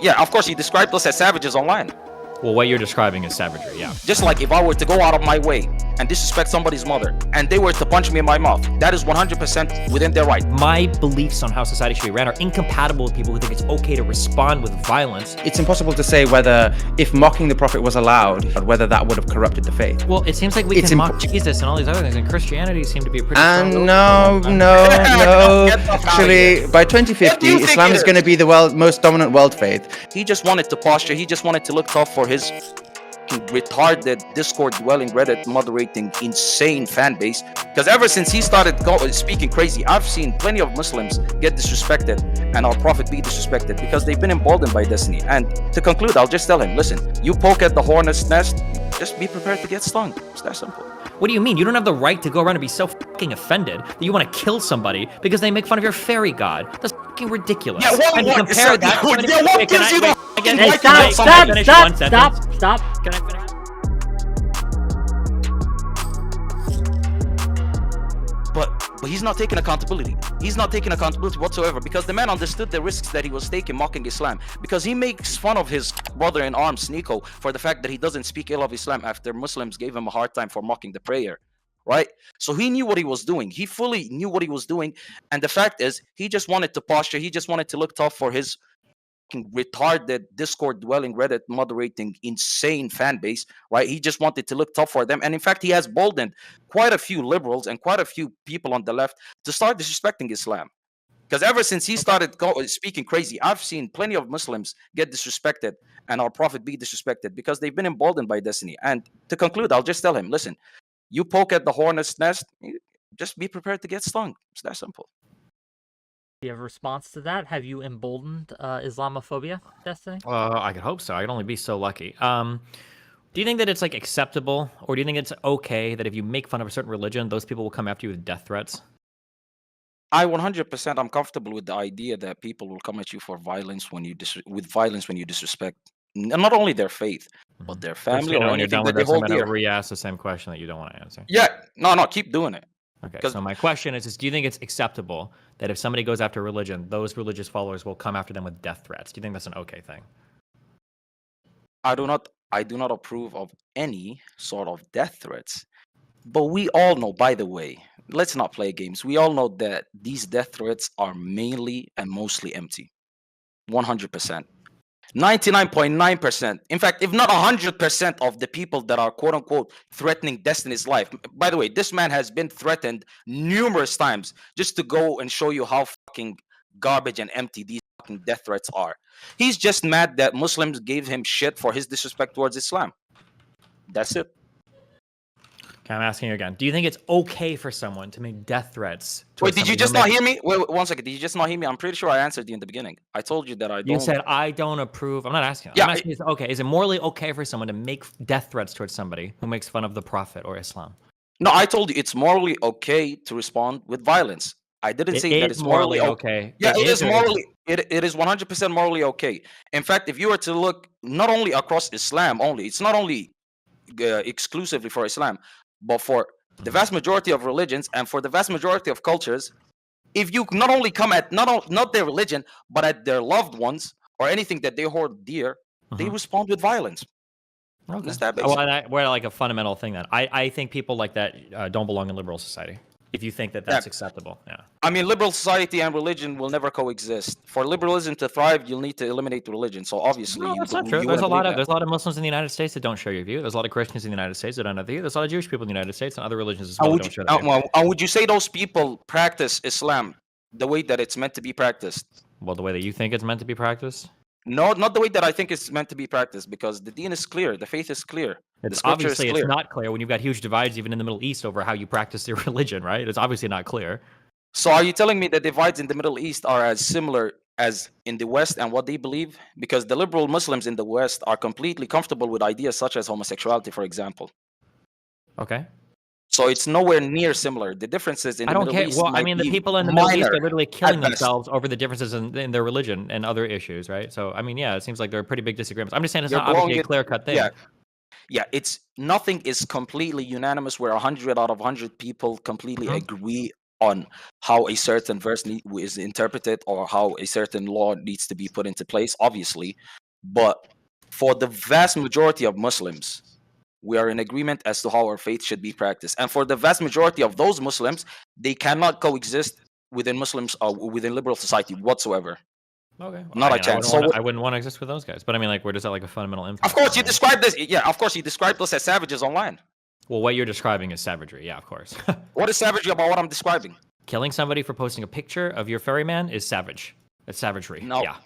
Yeah, of course, he described us as savages online. Well, what you're describing is savagery, yeah. Just like if I were to go out of my way and disrespect somebody's mother, and they were to punch me in my mouth, that is 100% within their right. My beliefs on how society should be ran are incompatible with people who think it's okay to respond with violence. It's impossible to say whether, if mocking the prophet was allowed, whether that would have corrupted the faith. Well, it seems like we can mock Jesus and all these other things, and Christianity seem to be a pretty And no. Actually, by 2050, Islam is going to be the most dominant world faith. He just wanted to posture. He just wanted to look tough for his retarded, discord-dwelling, Reddit moderating, insane fan base. Because ever since he started speaking crazy, I've seen plenty of Muslims get disrespected and our prophet be disrespected because they've been emboldened by destiny. And to conclude, I'll just tell him, listen, you poke at the hornet's nest, just be prepared to get stung. It's that simple. What do you mean? You don't have the right to go around and be so fucking offended that you want to kill somebody because they make fun of your fairy god. That's fucking ridiculous. Yeah, and to compare that to what gives you the Stop. Can I finish? But he's not taking accountability. He's not taking accountability whatsoever, because the man understood the risks that he was taking mocking Islam. Because he makes fun of his brother-in-arms, Nico, for the fact that he doesn't speak ill of Islam after Muslims gave him a hard time for mocking the prayer, right? So he knew what he was doing. He fully knew what he was doing. And the fact is, he just wanted to posture. He just wanted to look tough for his retarded, discord-dwelling, Reddit moderating, insane fan base, right? He just wanted to look tough for them. And in fact, he has boldened quite a few liberals and quite a few people on the left to start disrespecting Islam. Because ever since he started speaking crazy, I've seen plenty of Muslims get disrespected and our prophet be disrespected because they've been emboldened by destiny. And to conclude, I'll just tell him, listen, you poke at the hornet's nest, just be prepared to get stung. It's that simple. Do you have a response to that? Have you emboldened Islamophobia, Destiny? I could hope so. I could only be so lucky. Do you think that it's like acceptable, or do you think it's okay that if you make fun of a certain religion, those people will come after you with death threats? I 100% I'm comfortable with the idea that people will come at you for violence when you disrespect not only their faith but their family or anything that they hold dear. I'm going to re-ask the same question that you don't want to answer. Yeah, no, keep doing it. Okay, so my question is do you think it's acceptable that if somebody goes after religion, those religious followers will come after them with death threats? Do you think that's an okay thing? I do not approve of any sort of death threats. But we all know, by the way, let's not play games. We all know that these death threats are mainly and mostly empty. 100%. 99.9%. In fact, if not 100% of the people that are quote unquote threatening Destiny's life. By the way, this man has been threatened numerous times just to go and show you how fucking garbage and empty these fucking death threats are. He's just mad that Muslims gave him shit for his disrespect towards Islam. That's it. Okay, I'm asking you again. Do you think it's okay for someone to make death threats? Wait, did you just not hear me? Wait, 1 second. Did you just not hear me? I'm pretty sure I answered you in the beginning. I told you that I don't. You said, I don't approve. I'm not asking. Yeah, I'm asking, okay, is it morally okay for someone to make death threats towards somebody who makes fun of the prophet or Islam? No, I told you it's morally okay to respond with violence. I didn't say that it's morally okay. Yeah, it is morally. It is 100% morally okay. In fact, if you were to look not only across Islam only, it's not only exclusively for Islam, but for the vast majority of religions and for the vast majority of cultures, if you not only come at not their religion, but at their loved ones or anything that they hold dear, they respond with violence. Okay. Is that basic? Well, we're like a fundamental thing then. I think people like that don't belong in liberal society. If you think that that's acceptable, yeah. I mean, liberal society and religion will never coexist. For liberalism to thrive, you'll need to eliminate religion. So obviously, no, that's not true. There's a lot of Muslims in the United States that don't share your view. There's a lot of Christians in the United States that don't have the view. There's a lot of Jewish people in the United States and other religions as well that don't share that view. Would you say those people practice Islam the way that it's meant to be practiced? Well, the way that you think it's meant to be practiced? No, not the way that I think it's meant to be practiced, because the deen is clear, the faith is clear. It's obviously it's not clear when you've got huge divides even in the Middle East over how you practice your religion, right? It's obviously not clear. So are you telling me that divides in the Middle East are as similar as in the West and what they believe? Because the liberal Muslims in the West are completely comfortable with ideas such as homosexuality, for example. Okay. So it's nowhere near similar. The differences in the Middle East. Well, I mean, the people in the Middle East are literally killing themselves over the differences in their religion and other issues, right? So, I mean, yeah, it seems like there are pretty big disagreements. I'm just saying it's not obviously a clear-cut thing. Yeah, it's nothing is completely unanimous where 100 out of 100 people completely agree on how a certain verse is interpreted or how a certain law needs to be put into place, obviously. But for the vast majority of Muslims, we are in agreement as to how our faith should be practiced. And for the vast majority of those Muslims, they cannot coexist within Muslims or within liberal society whatsoever. Okay. Not I a mean, chance. I wouldn't want to exist with those guys. But I mean, like, where does that like a fundamental impact? Of course, on, you right? described this. Yeah, of course, you described us as savages online. Well, what you're describing is savagery. Yeah, of course. What is savagery about what I'm describing? Killing somebody for posting a picture of your ferryman is savage. It's savagery. No. Yeah.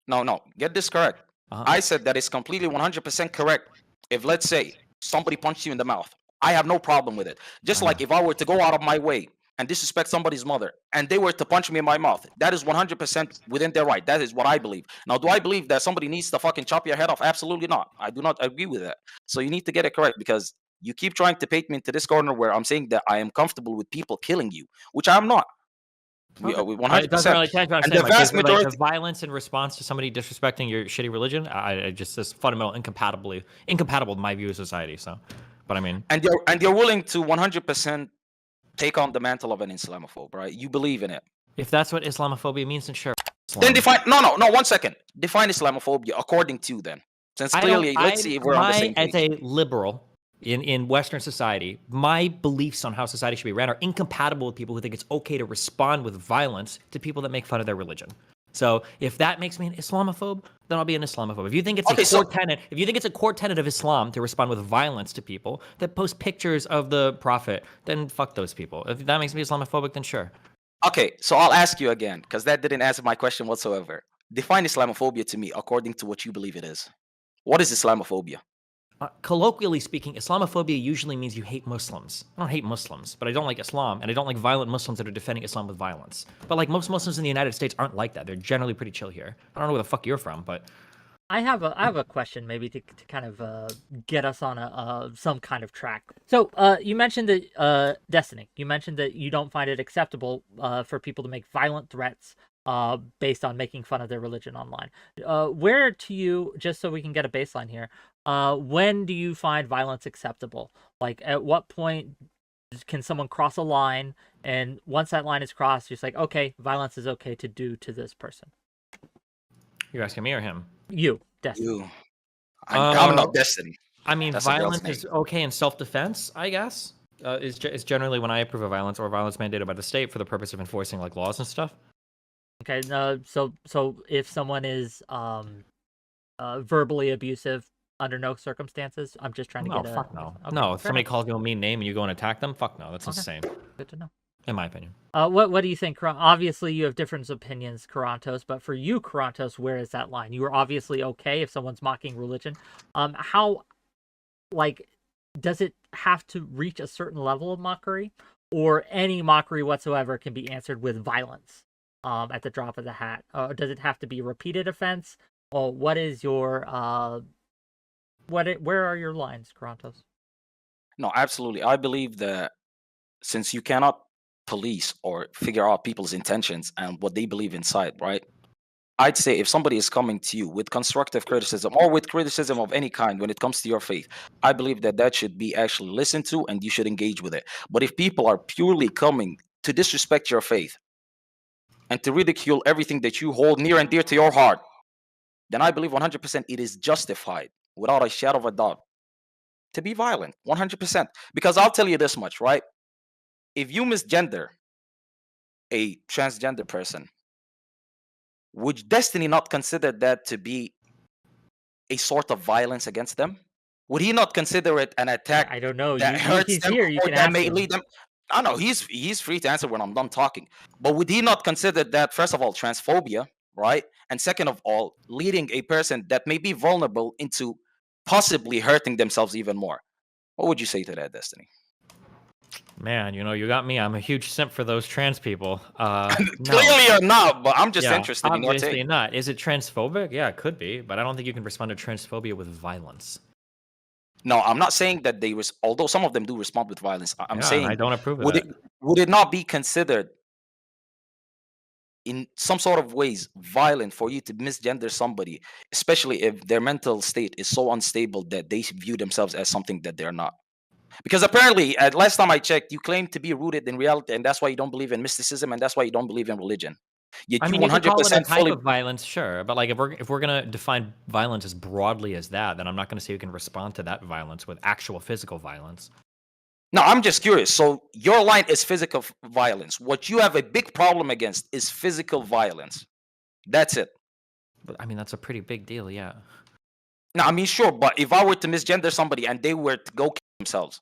No. Get this correct. I said that it's completely 100% correct. If, let's say, somebody punched you in the mouth, I have no problem with it. Just like if I were to go out of my way and disrespect somebody's mother and they were to punch me in my mouth, that is 100% within their right. That is what I believe. Now, do I believe that somebody needs to fucking chop your head off? Absolutely not. I do not agree with that. So you need to get it correct, because you keep trying to paint me into this corner where I'm saying that I am comfortable with people killing you, which I'm not. We 100%. It doesn't really change what I'm And saying. the Like, vast majority, the violence in response to somebody disrespecting your shitty religion, I just this fundamental incompatible with my view of society. So, but I mean, and you're willing to 100% take on the mantle of an Islamophobe, right? You believe in it. if that's what Islamophobia means, then sure. Then define. No. 1 second. Define Islamophobia according to you, then. Since clearly, let's see if we're on the same page. As a liberal in Western society, my beliefs on how society should be ran are incompatible with people who think it's okay to respond with violence to people that make fun of their religion. So if that makes me an Islamophobe, then I'll be an Islamophobe. If you think it's a core tenet of Islam to respond with violence to people that post pictures of the Prophet, then fuck those people. If that makes me Islamophobic, then sure. Okay, so I'll ask you again, because that didn't answer my question whatsoever. Define Islamophobia to me according to what you believe it is. What is Islamophobia? Colloquially speaking, Islamophobia usually means you hate Muslims. I don't hate Muslims, but I don't like Islam, and I don't like violent Muslims that are defending Islam with violence. But like most Muslims in the United States aren't like that. They're generally pretty chill here. I don't know where the fuck you're from, but I have a question maybe to kind of get us on some kind of track. So you mentioned that 𝙬👗. You mentioned that you don't find it acceptable for people to make violent threats based on making fun of their religion online. Where to you, just so we can get a baseline here, when do you find violence acceptable? Like, at what point can someone cross a line, and once that line is crossed, you're just like, okay, violence is okay to do to this person? you're asking me or him? You, 𝙬👗. You. I'm not 𝙬👗. I mean, That's a girl's violence name. is okay in self-defense, I guess. Is generally when I approve of violence or violence mandated by the state for the purpose of enforcing like laws and stuff. Okay, so if someone is verbally abusive under no circumstances, I'm just trying to No, get fuck no. Okay, No, if fair somebody enough. calls you a mean name and you go and attack them, fuck no. That's Okay. insane, Good to know. in my opinion. What do you think? Obviously, you have different opinions, Karantos, but for you, Karantos, where is that line? You are obviously okay if someone's mocking religion. How, like, does it have to reach a certain level of mockery, or any mockery whatsoever can be answered with violence at the drop of the hat? Does it have to be a repeated offense? Or what is your where are your lines, Karantos? No, absolutely. I believe that since you cannot police or figure out people's intentions and what they believe inside, right? I'd say if somebody is coming to you with constructive criticism or with criticism of any kind when it comes to your faith, I believe that that should be actually listened to and you should engage with it. But if people are purely coming to disrespect your faith and to ridicule everything that you hold near and dear to your heart, then I believe 100% it is justified, without a shadow of a doubt, to be violent. 100%. Because I'll tell you this much, right? If you misgender a transgender person, would 𝙬👗 not consider that to be a sort of violence against them? Would he not consider it an attack I don't know. that hurts He's them here. You or can that ask may him. lead them? I know he's free to answer when I'm done talking. But would he not consider that, first of all, transphobia, right? And second of all, leading a person that may be vulnerable into possibly hurting themselves even more? What would you say to that, 𝙬👗? Man, you got me. I'm a huge simp for those trans people. No. Clearly you're not, but I'm just Yeah, interested in your obviously take. not. Is it transphobic? Yeah, it could be, but I don't think you can respond to transphobia with violence. No, I'm not saying that although some of them do respond with violence, I'm Yeah, saying I don't approve of would that. would it not be considered in some sort of ways violent for you to misgender somebody, especially if their mental state is so unstable that they view themselves as something that they're not? Because apparently, at last time I checked, you claim to be rooted in reality, and that's why you don't believe in mysticism, and that's why you don't believe in religion. Yet I you mean, you could call it a 100% type fully. of violence, sure, but like if we're gonna define violence as broadly as that, then I'm not gonna say you can respond to that violence with actual physical violence. No, I'm just curious. So your line is physical violence. What you have a big problem against is physical violence. That's it. But I mean, that's a pretty big deal, yeah. No, I mean, sure, but if I were to misgender somebody and they were to go kill themselves,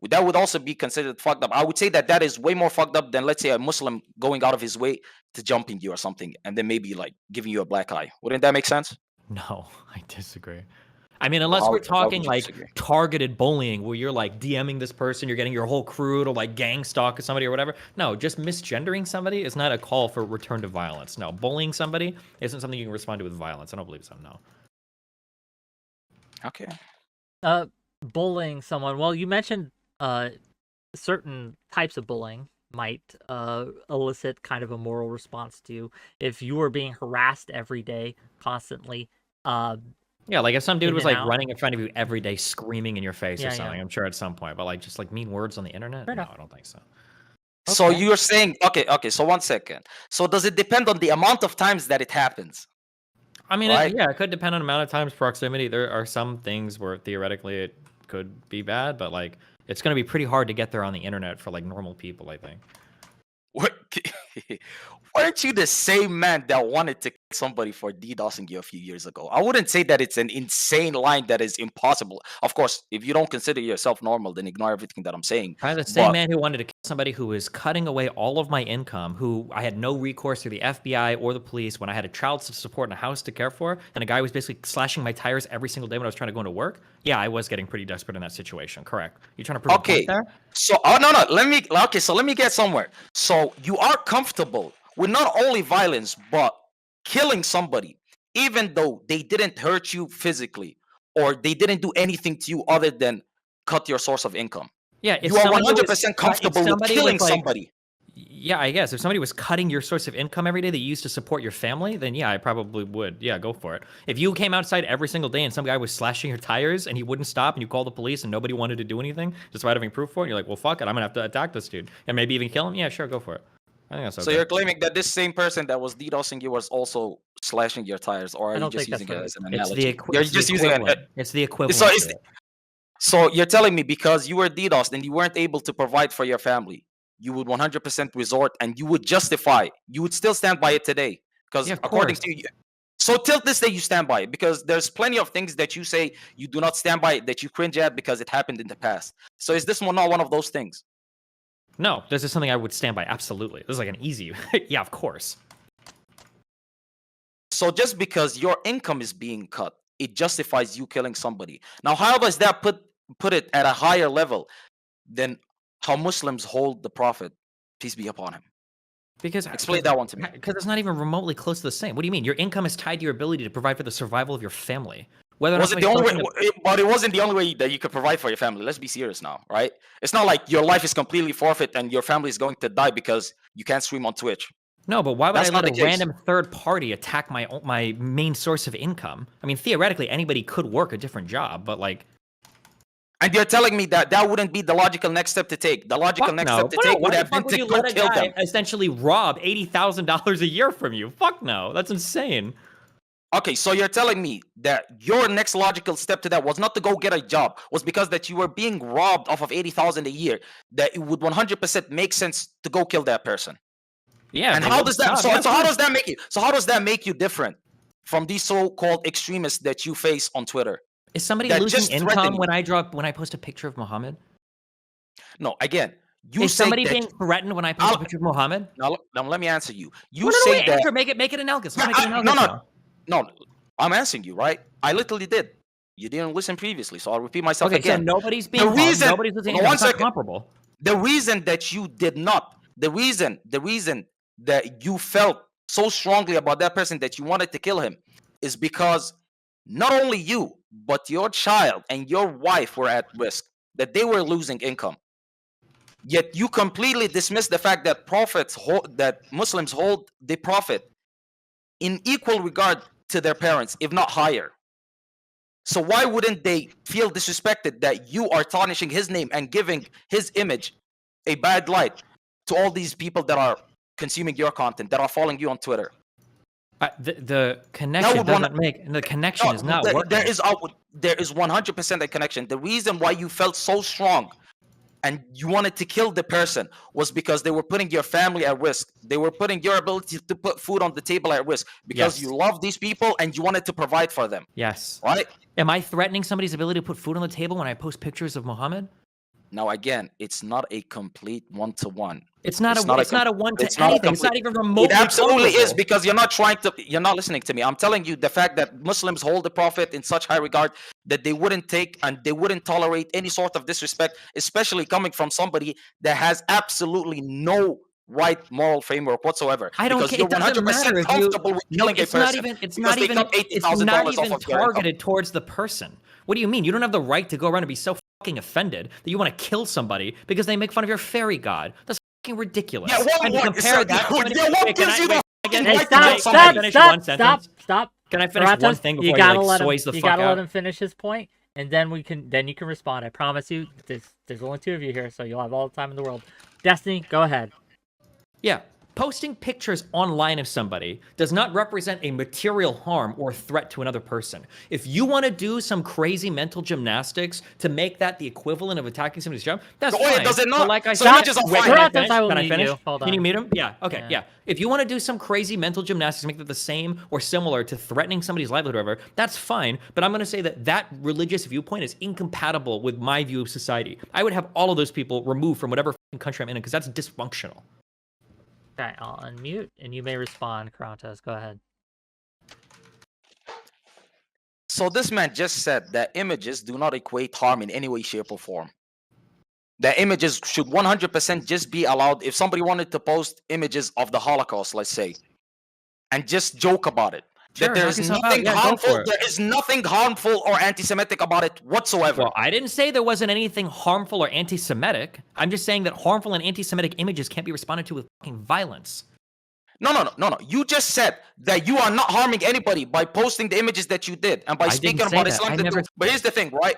that would also be considered fucked up. I would say that that is way more fucked up than, let's say, a Muslim going out of his way to jumping you or something, and then maybe like giving you a black eye. Wouldn't that make sense? No, I disagree. I mean, Well, unless we're how would talking you like disagree? targeted bullying, where you're like DMing this person, you're getting your whole crew to like gang stalk somebody or whatever. No, just misgendering somebody is not a call for return to violence. No, bullying somebody isn't something you can respond to with violence. I don't believe so. No. Okay. Bullying someone. Well, you mentioned certain types of bullying might elicit kind of a moral response to you. If you were being harassed every day, constantly, Yeah, like if some dude In was and like out. running in front of you every day, screaming in your face Yeah, or yeah. something, I'm sure at some point. But like just like mean words on the internet, Fair no, enough. I don't think so. So Okay. you're saying, okay, so 1 second. So does it depend on the amount of times that it happens? I mean, Right. yeah, it could depend on amount of times, proximity. There are some things where theoretically it could be bad, but like it's going to be pretty hard to get there on the internet for like normal people, I think. What? Weren't you the same man that wanted to kill somebody for DDoSing you a few years ago? I wouldn't say that it's an insane line that is impossible. Of course, if you don't consider yourself normal, then ignore everything that I'm saying. Probably the same But man who wanted to kill somebody who was cutting away all of my income, who I had no recourse through the FBI or the police when I had a child to support and a house to care for, and a guy was basically slashing my tires every single day when I was trying to go into work. Yeah, I was getting pretty desperate in that situation. Correct. You trying to prove a okay, point there? so no, let me get somewhere. So you are comfortable with not only violence but killing somebody, even though they didn't hurt you physically or they didn't do anything to you other than cut your source of income. Yeah, if You are somebody was 100% if comfortable with somebody killing was like, somebody. yeah, I guess if somebody was cutting your source of income every day that you used to support your family, then yeah, I probably would. Yeah, go for it. If you came outside every single day and some guy was slashing your tires and he wouldn't stop and you called the police and nobody wanted to do anything despite having proof for it, and you're like, well, fuck it, I'm gonna have to attack this dude and maybe even kill him. Yeah, sure, go for it. I think that's okay. So you're claiming that this same person that was DDoSing you was also slashing your tires, or are I you don't just think that's using it right. as an It's analogy? the You're it's the just using an. equivalent. It's the equivalent. So to it's it. so you're telling me because you were DDoSed and you weren't able to provide for your family, you would 100% resort and you would justify, you would still stand by it today, because Yeah, of according course. to you. So till this day you stand by it, because there's plenty of things that you say you do not stand by it, that you cringe at because it happened in the past. So is this one not one of those things? No, this is something I would stand by. Absolutely. This is like an easy. Yeah, of course. So just because your income is being cut, it justifies you killing somebody. Now, how does that put it at a higher level than how Muslims hold the Prophet, peace be upon him? Because Explain that one to me. Because it's not even remotely close to the same. What do you mean? Your income is tied to your ability to provide for the survival of your family. Whether or Was not it the only way? somebody's But it wasn't the only way that you could provide for your family. Let's be serious now, right? It's not like your life is completely forfeit and your family is going to die because you can't stream on Twitch. No, but why would That's I not let the a case. random third party attack my main source of income? I mean, theoretically, anybody could work a different job, but like, And you're telling me that that wouldn't be the logical next step to take. The logical fuck next no. step to Well, no, take would why the have been fuck would to you go let a kill guy them. essentially rob $80,000 a year from you? Fuck no, that's insane. Okay, so you're telling me that your next logical step to that was not to go get a job, was because that you were being robbed off of 80,000 a year, that it would 100% make sense to go kill that person. Yeah. And they how wouldn't does that? stop. Yeah, So how fine. does that make you? So how does that make you different from these so-called extremists that you face on Twitter? Is somebody that losing just threaten income you? when I post a picture of Muhammad? No, again, you Is say somebody that. being threatened when I post a I'll- picture of Muhammad? Now let me answer you. You No, no, say wait, that. answer. Make it analogous. Let's Yeah, make it analogous. no, now. no. I'm answering you, right? I literally did. You didn't listen previously, so I'll repeat myself Okay, so again. nobody's being The harmed. reason- Nobody's losing no, income. one It's not second. comparable. The reason that you did not, the reason that you felt so strongly about that person that you wanted to kill him, is because not only you, but your child and your wife were at risk, that they were losing income. Yet you completely dismiss the fact that that Muslims hold the Prophet in equal regard to their parents, if not higher. So why wouldn't they feel disrespected that you are tarnishing his name and giving his image a bad light to all these people that are consuming your content, that are following you on Twitter? The connection would wanna- doesn't make the connection is not working. There is 100% a connection. The reason why you felt so strong and you wanted to kill the person was because they were putting your family at risk. They were putting your ability to put food on the table at risk because Yes. you love these people and you wanted to provide for them. Yes. Right? Am I threatening somebody's ability to put food on the table when I post pictures of Muhammad? Now again, it's not a complete one-to-one. It's not It's a not a it's not a com- one to it's not a anything. It's not complete- even remotely. It absolutely is, comparable. because you're not listening to me. I'm telling you the fact that Muslims hold the Prophet in such high regard that they wouldn't take and they wouldn't tolerate any sort of disrespect, especially coming from somebody that has absolutely no right moral framework whatsoever. I don't because care. you're It doesn't 100% matter if you. comfortable with No, killing a it's person. not even. It's because not they even. cut It's $80,000 not off even of your income. targeted towards the person. What do you mean? You don't have the right to go around and be so fucking offended that you want to kill somebody because they make fun of your fairy god. That's fucking ridiculous. Yeah, and to compare so- that. what gives you the Can fucking I right to can I kill somebody? finish one sentence? Stop. Can I finish one Karatas, thing you before gotta he let soys the him. You fuck gotta let out? him finish his point, and then you can respond. I promise you. There's only two of you here, so you'll have all the time in the world. Destiny, go ahead. Yeah. Posting pictures online of somebody does not represent a material harm or threat to another person. If you want to do some crazy mental gymnastics to make that the equivalent of attacking somebody's job, that's No, wait, fine. does it not? But like I So said, images are wait, fine. can I Karatas, finish? I will Can I mute finish? you. Hold Can you on. mute him? Yeah. Okay. Yeah. Yeah. If you want to do some crazy mental gymnastics, make that the same or similar to threatening somebody's livelihood or whatever, that's fine. But I'm going to say that that religious viewpoint is incompatible with my view of society. I would have all of those people removed from whatever country I'm in because that's dysfunctional. Okay, I'll unmute, and you may respond, Karatas. Go ahead. So this man just said that images do not equate harm in any way, shape, or form. That images should 100% just be allowed. If somebody wanted to post images of the Holocaust, let's say, and just joke about it, Sure, that there knock is yourself out. nothing Yeah, go harmful. for it. There is nothing harmful or anti-Semitic about it whatsoever. Well, I didn't say there wasn't anything harmful or anti-Semitic. I'm just saying that harmful and anti-Semitic images can't be responded to with fucking violence. No. You just said that you are not harming anybody by posting the images that you did and by I didn't speaking say about that. Islam. I never- But here's the thing, right?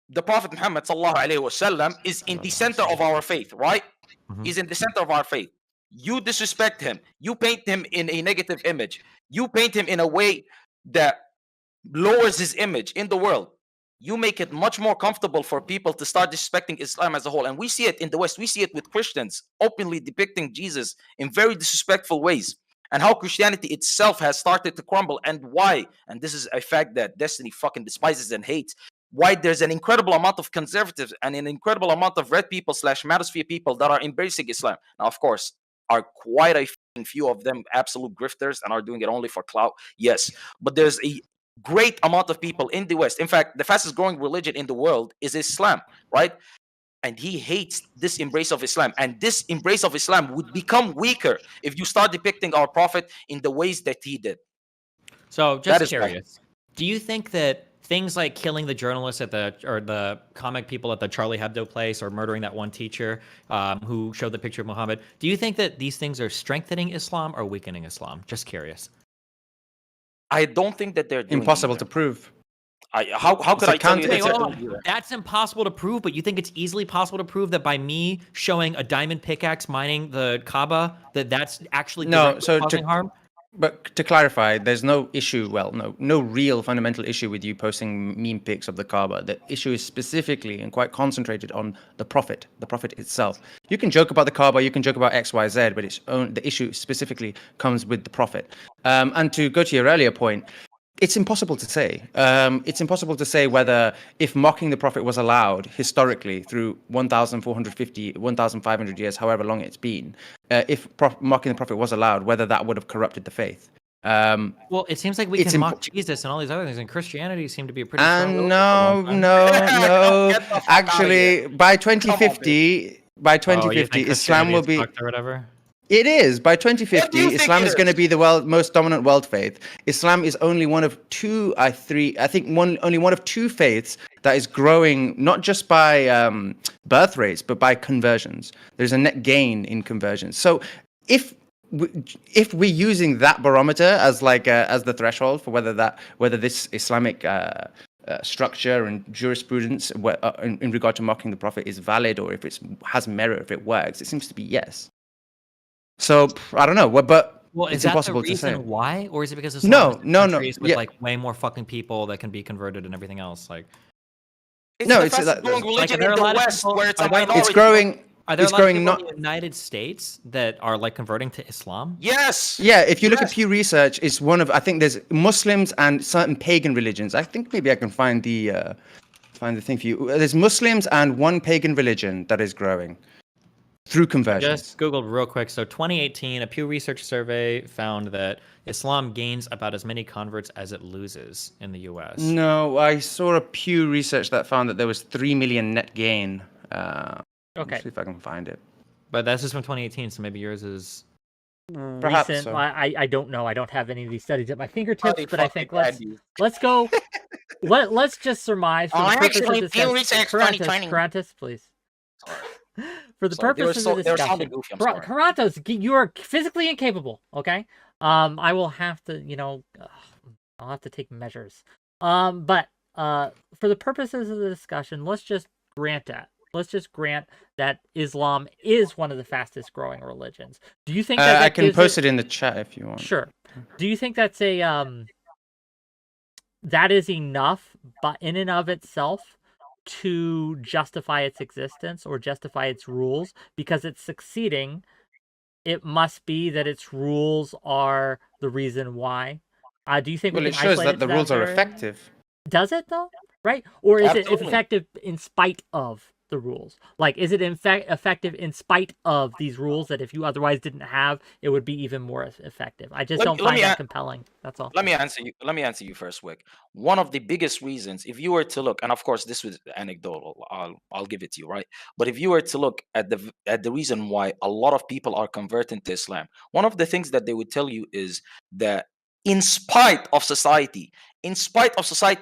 The Prophet Muhammad ﷺ is in the center of our faith, right? Mhm. He's in the center of our faith. You disrespect him. You paint him in a negative image. You paint him in a way that lowers his image in the world. You make it much more comfortable for people to start disrespecting Islam as a whole. And we see it in the West. We see it with Christians openly depicting Jesus in very disrespectful ways. And how Christianity itself has started to crumble. And why, and this is a fact that Destiny fucking despises and hates, why there's an incredible amount of conservatives and an incredible amount of red people / manosphere people that are embracing Islam. Now, of course, are quite a few of them absolute grifters and are doing it only for clout. Yes, but there's a great amount of people in the West. In fact, the fastest growing religion in the world is Islam, right? And he hates this embrace of Islam. And this embrace of Islam would become weaker if you start depicting our Prophet in the ways that he did. So, That just is why. curious, do you think that things like killing the journalists or the comic people at the Charlie Hebdo place or murdering that one teacher who showed the picture of Muhammad, do you think that these things are strengthening Islam or weakening Islam? Just curious. I don't think that they're doing Impossible either. to prove. How could a I tell you counter- that Wait, they're hold doing on. either? That's impossible to prove, but you think it's easily possible to prove that by me showing a diamond pickaxe mining the Kaaba, that's actually No, directly so causing harm? But to clarify, there's no issue, no real fundamental issue with you posting meme pics of the Kaaba. The issue is specifically and quite concentrated on the Prophet itself. You can joke about the Kaaba, you can joke about X, Y, Z, but the issue specifically comes with the Prophet. And to go to your earlier point, it's impossible to say. It's impossible to say whether, if mocking the Prophet was allowed historically through 1,450, 1,500 years, however long it's been, if mocking the Prophet was allowed, whether that would have corrupted the faith. Well, it seems like we it's can imp- mock Jesus and all these other things, and Christianity seem to be a pretty strong religion for a No. long time. No. Get the fuck Actually, by Come on, 2050, Oh, you think Islam will Christianity's be. fucked or whatever? It is. By What do you 2050, think Islam it is going to is? be the most dominant world faith. Islam is only one of two, only one of two faiths that is growing, not just by birth rates, but by conversions. There's a net gain in conversions. So if if we're using that barometer as like as the threshold for whether this Islamic structure and jurisprudence in regard to mocking the Prophet is valid, or if it has merit, if it works, it seems to be yes. So I don't know, but Well, it's is that the impossible to say. reason why, or is it because No, Islam is no, no, countries with yeah. like way more fucking people that can be converted and everything else? Like, It's No, the it's fastest growing like, religion are there in a the lot of West, people- where it's a are there- minority. It's growing. are there It's a lot of growing people not. in the United States that are like converting to Islam? Yes. Yeah, if you look at Yes. Pew Research, it's one of, I think there's Muslims and certain pagan religions. I think maybe I can find the thing for you. There's Muslims and one pagan religion that is growing through conversions. Just Googled real quick. So 2018, a Pew Research survey found that Islam gains about as many converts as it loses in the US. No, I saw a Pew Research that found that there was 3 million net gain. Okay. Let's see if I can find it. But that's just from 2018, so maybe yours is... Perhaps Recent. so. I don't know. I don't have any of these studies at my fingertips, Probably but I think fucking let's go. Let's just surmise for Oh, the I'm purpose actually of this Pew Research 2020. Karantas, please. For the Sorry, they were purposes of they were discussion, sounding goofy. I'm sorry. Karantos, you are physically incapable. Okay. I will have to, I'll have to take measures. But for the purposes of the discussion, let's just grant that. Let's just grant that Islam is one of the fastest growing religions. Do you think that I can post it in the chat if you want. Sure. Do you think that's a that is enough, but in and of itself, to justify its existence or justify its rules? Because it's succeeding, it must be that its rules are the reason why. Do you think? Well, we it can shows isolate that it the to rules are variable? effective. Does it though? Right? Or is it Absolutely. effective in spite of the rules? Like, is it in fact effective in spite of these rules that if you otherwise didn't have, it would be even more effective? I just don't find that compelling. That's all. Let me answer you first, Wick. One of the biggest reasons, if you were to look, and of course this was anecdotal, I'll give it to you, right? But if you were to look at the reason why a lot of people are converting to Islam, one of the things that they would tell you is that in spite of society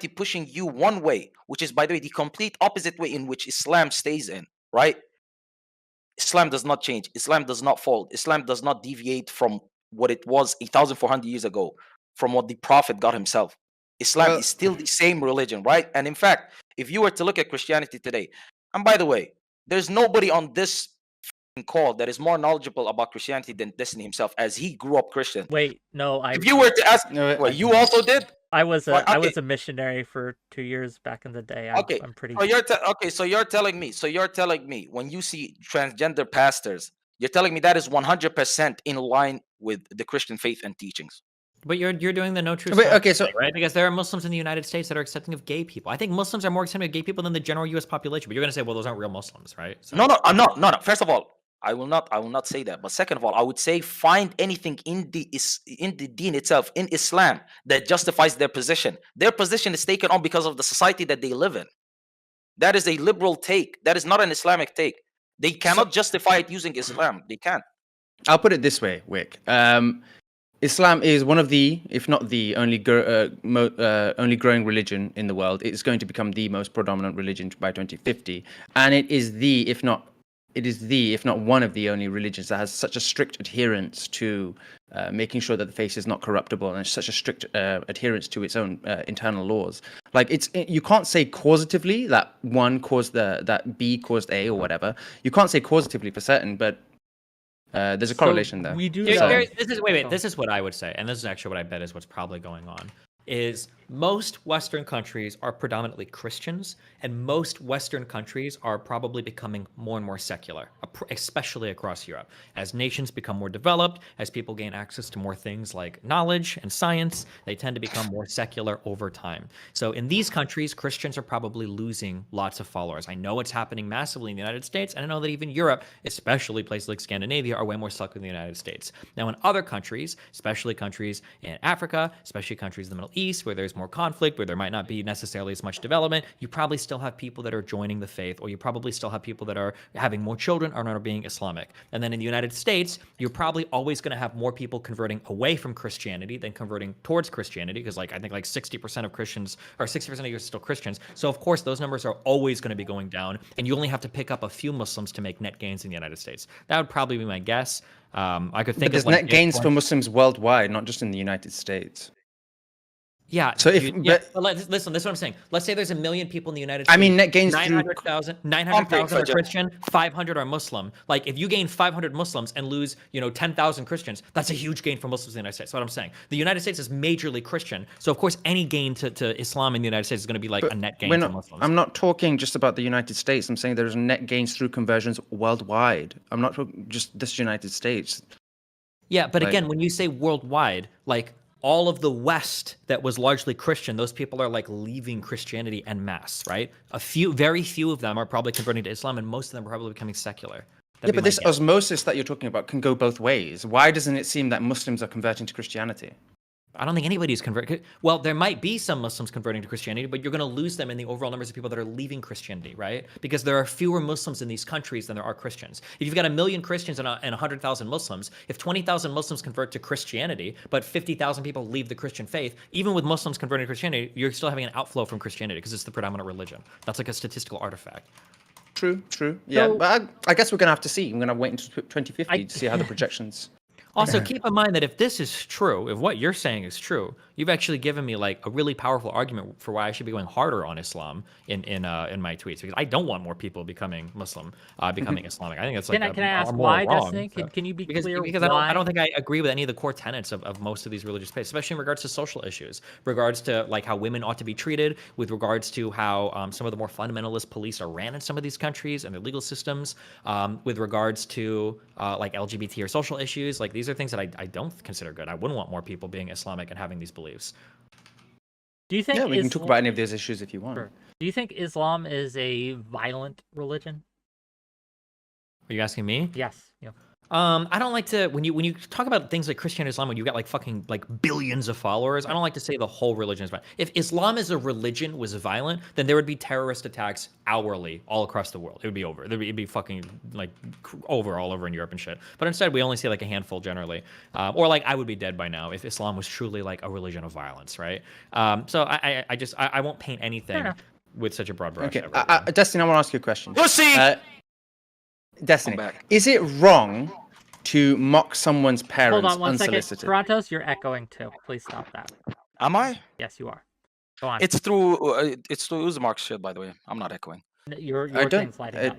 pushing you one way, which is, by the way, the complete opposite way in which Islam stays in, right? Islam does not change. Islam does not fall. Islam does not deviate from what it was 1,400 years ago, from what the Prophet got himself. Islam Well- is still the same religion, right? And in fact, if you were to look at Christianity today, and by the way, there's nobody on this call that is more knowledgeable about Christianity than 𝙇𝙚𝙚 himself, as he grew up Christian. Wait, no, If you were to ask, No, what, you also did? I was Well, I okay. was a missionary for 2 years back in the day. Okay, I'm pretty. so you're telling me when you see transgender pastors, you're telling me that is 100% in line with the Christian faith and teachings. But you're doing the no true Wait, Islam okay, so- thing, right? Because there are Muslims in the United States that are accepting of gay people. I think Muslims are more accepting of gay people than the general U.S. population. But you're going to say, well, those aren't real Muslims, right? So, No, I'm not. No. First of all, I will not say that. But second of all, I would say find anything in the deen itself, in Islam, that justifies their position. Their position is taken on because of the society that they live in. That is a liberal take. That is not an Islamic take. They cannot justify it using Islam. They can't. I'll put it this way, Wick. Islam is one of the, if not the only growing religion in the world. It's going to become the most predominant religion by 2050, and it is the, if not one of the only religions that has such a strict adherence to making sure that the faith is not corruptible, and such a strict adherence to its own internal laws. Like, you can't say causatively that one caused that B caused A or whatever. You can't say causatively for certain, but there's a correlation there. We do. This is what I would say, and this is actually what I bet is what's probably going on. Is most Western countries are predominantly Christians, and most Western countries are probably becoming more and more secular, especially across Europe. As nations become more developed, as people gain access to more things like knowledge and science, they tend to become more secular over time. So in these countries, Christians are probably losing lots of followers. I know it's happening massively in the United States, and I know that even Europe, especially places like Scandinavia, are way more secular than the United States. Now in other countries, especially countries in Africa, especially countries in the Middle East, where there's there's more conflict, where there might not be necessarily as much development, you probably still have people that are joining the faith, or you probably still have people that are having more children or are being Islamic. And then in the United States, you're probably always going to have more people converting away from Christianity than converting towards Christianity, because I think 60% of Christians, or 60% of you are still Christians. So of course those numbers are always going to be going down, and you only have to pick up a few Muslims to make net gains in the United States. That would probably be my guess. I could think But there's of net gains for Muslims worldwide, not just in the United States. Yeah. So but listen, this is what I'm saying. Let's say there's 1 million people in the United States. I mean, net gains 900,000 are Christian, 500 are Muslim. Like, if you gain 500 Muslims and lose, 10,000 Christians, that's a huge gain for Muslims in the United States. That's what I'm saying. The United States is majorly Christian, so of course any gain to Islam in the United States is going to be like a net gain for Muslims. I'm not talking just about the United States. I'm saying there's net gains through conversions worldwide. I'm not talking just this United States. Yeah, but again, when you say worldwide, like, all of the West that was largely Christian, those people are like leaving Christianity en masse, right? Very few of them are probably converting to Islam, and most of them are probably becoming secular. Yeah, but this osmosis that you're talking about can go both ways. Why doesn't it seem that Muslims are converting to Christianity? I don't think anybody's converting. Well, there might be some Muslims converting to Christianity, but you're going to lose them in the overall numbers of people that are leaving Christianity, right? Because there are fewer Muslims in these countries than there are Christians. If you've got 1 million Christians and 100,000 Muslims, if 20,000 Muslims convert to Christianity, but 50,000 people leave the Christian faith, even with Muslims converting to Christianity, you're still having an outflow from Christianity because it's the predominant religion. That's like a statistical artifact. True. Yeah, but I guess we're going to have to see. We're going to wait until 2050 to see how the projections... Also, keep in mind that if this is true, if what you're saying is true, you've actually given me like a really powerful argument for why I should be going harder on Islam in my tweets, because I don't want more people becoming Muslim, becoming Islamic. I think it's like can I ask why, Destiny? Can you be clear? Because why? I don't think I agree with any of the core tenets of most of these religious faiths, especially in regards to social issues, regards to like how women ought to be treated, with regards to how some of the more fundamentalist police are ran in some of these countries and their legal systems, with regards to like LGBT or social issues. Like, these are things that I don't consider good. I wouldn't want more people being Islamic and having these beliefs. Do you think? Yeah, we can talk about any of those issues if you want. Sure. Do you think Islam is a violent religion? Are you asking me? Yes. Yeah. I don't like to, when you talk about things like Christianity and Islam, when you got like fucking like billions of followers, I don't like to say the whole religion is violent. If Islam as a religion was violent, then there would be terrorist attacks hourly all across the world. It would be over. It'd be fucking like all over in Europe and shit. But instead, we only see like a handful generally. Or like I would be dead by now if Islam was truly like a religion of violence, right? So I won't paint anything with such a broad brush. Okay, Destiny, I want to ask you a question. Pussy! Destiny, is it wrong to mock someone's parents Hold on one second. unsolicited? Torontos, you're echoing too. Please stop that. Am I? Yes, you are. Go on. It's through Uzmark's shit, by the way. I'm not echoing. Your I don't- thing's lighting up.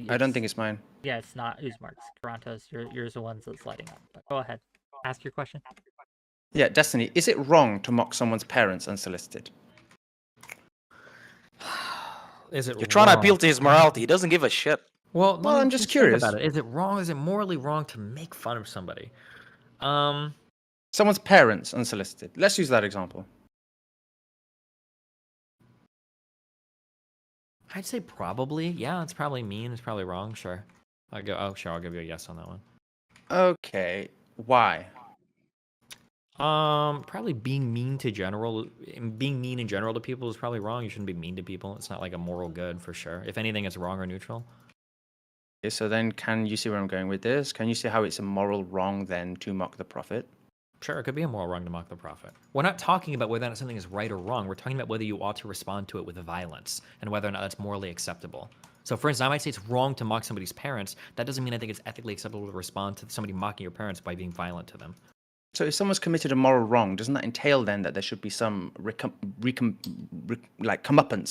I don't think it's mine. Yeah, it's not Uzmark's. Toronto's. Yours the ones that's lighting up. But go ahead. Ask your question. Yeah, Destiny, is it wrong to mock someone's parents unsolicited? Is it You're trying to wrong? appeal to his morality. He doesn't give a shit. Well, I'm just curious. about it. Is it wrong? Is it morally wrong to make fun of somebody? Someone's parents unsolicited. Let's use that example. I'd say probably. Yeah, it's probably mean. It's probably wrong. Sure. I'll give you a yes on that one. Okay, why? Probably being mean in general to people is probably wrong. You shouldn't be mean to people. It's not like a moral good for sure. If anything, it's wrong or neutral. Okay, so then can you see where I'm going with this? Can you see how it's a moral wrong then to mock the Prophet? Sure, it could be a moral wrong to mock the Prophet. We're not talking about whether or not something is right or wrong. We're talking about whether you ought to respond to it with violence and whether or not that's morally acceptable. So, for instance, I might say it's wrong to mock somebody's parents. That doesn't mean I think it's ethically acceptable to respond to somebody mocking your parents by being violent to them. So if someone's committed a moral wrong, doesn't that entail then that there should be some comeuppance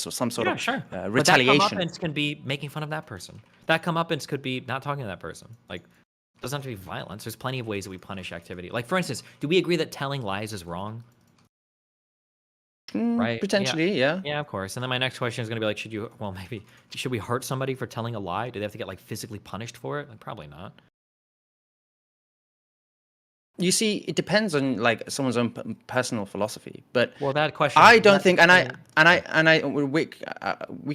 or some sort of retaliation? But that comeuppance can be making fun of that person. That comeuppance could be not talking to that person. Like, it doesn't have to be violence. There's plenty of ways that we punish activity. Like, for instance, do we agree that telling lies is wrong? Right? Potentially, yeah. Yeah, of course. And then my next question is going to be like, should we hurt somebody for telling a lie? Do they have to get like physically punished for it? Like, probably not. You see, it depends on like someone's own personal philosophy, but that question. I don't think, we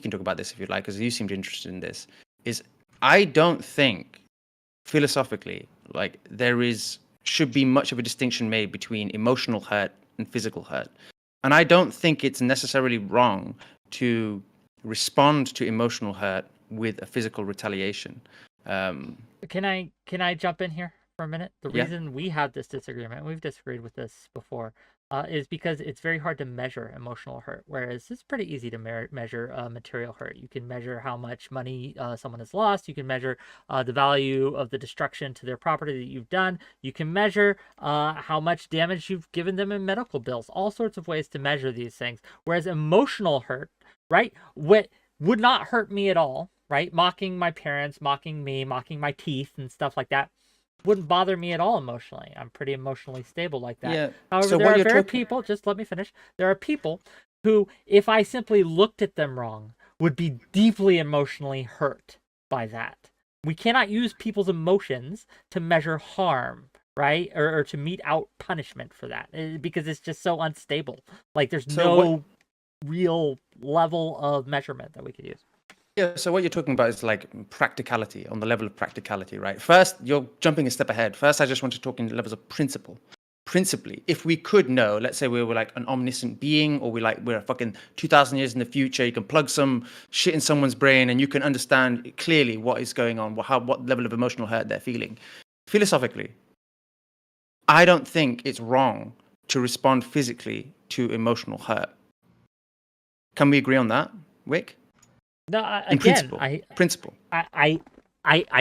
can talk about this if you'd like, because you seemed interested in this. I don't think philosophically like should be much of a distinction made between emotional hurt and physical hurt. And I don't think it's necessarily wrong to respond to emotional hurt with a physical retaliation. Can I jump in here for a minute? The Yeah. reason we have this disagreement, we've disagreed with this before, is because it's very hard to measure emotional hurt, whereas it's pretty easy to measure material hurt. You can measure how much money someone has lost. You can measure the value of the destruction to their property that you've done. You can measure how much damage you've given them in medical bills. All sorts of ways to measure these things. Whereas emotional hurt, right, what would not hurt me at all, right? Mocking my parents, mocking me, mocking my teeth and stuff like that wouldn't bother me at all emotionally. I'm pretty emotionally stable like that. Yeah. However, So there what are you're very talking- people, just let me finish. There are people who, if I simply looked at them wrong, would be deeply emotionally hurt by that. We cannot use people's emotions to measure harm, right? Or to mete out punishment for that, because it's just so unstable. Like there's no real level of measurement that we could use. Yeah, so what you're talking about is like practicality, on the level of practicality, right? First, you're jumping a step ahead. First, I just want to talk in levels of principle. Principally, if we could know, let's say we were like an omniscient being, or we're fucking 2,000 years in the future, you can plug some shit in someone's brain and you can understand clearly what is going on, what level of emotional hurt they're feeling. Philosophically, I don't think it's wrong to respond physically to emotional hurt. Can we agree on that, Wick? No, In again, principle. I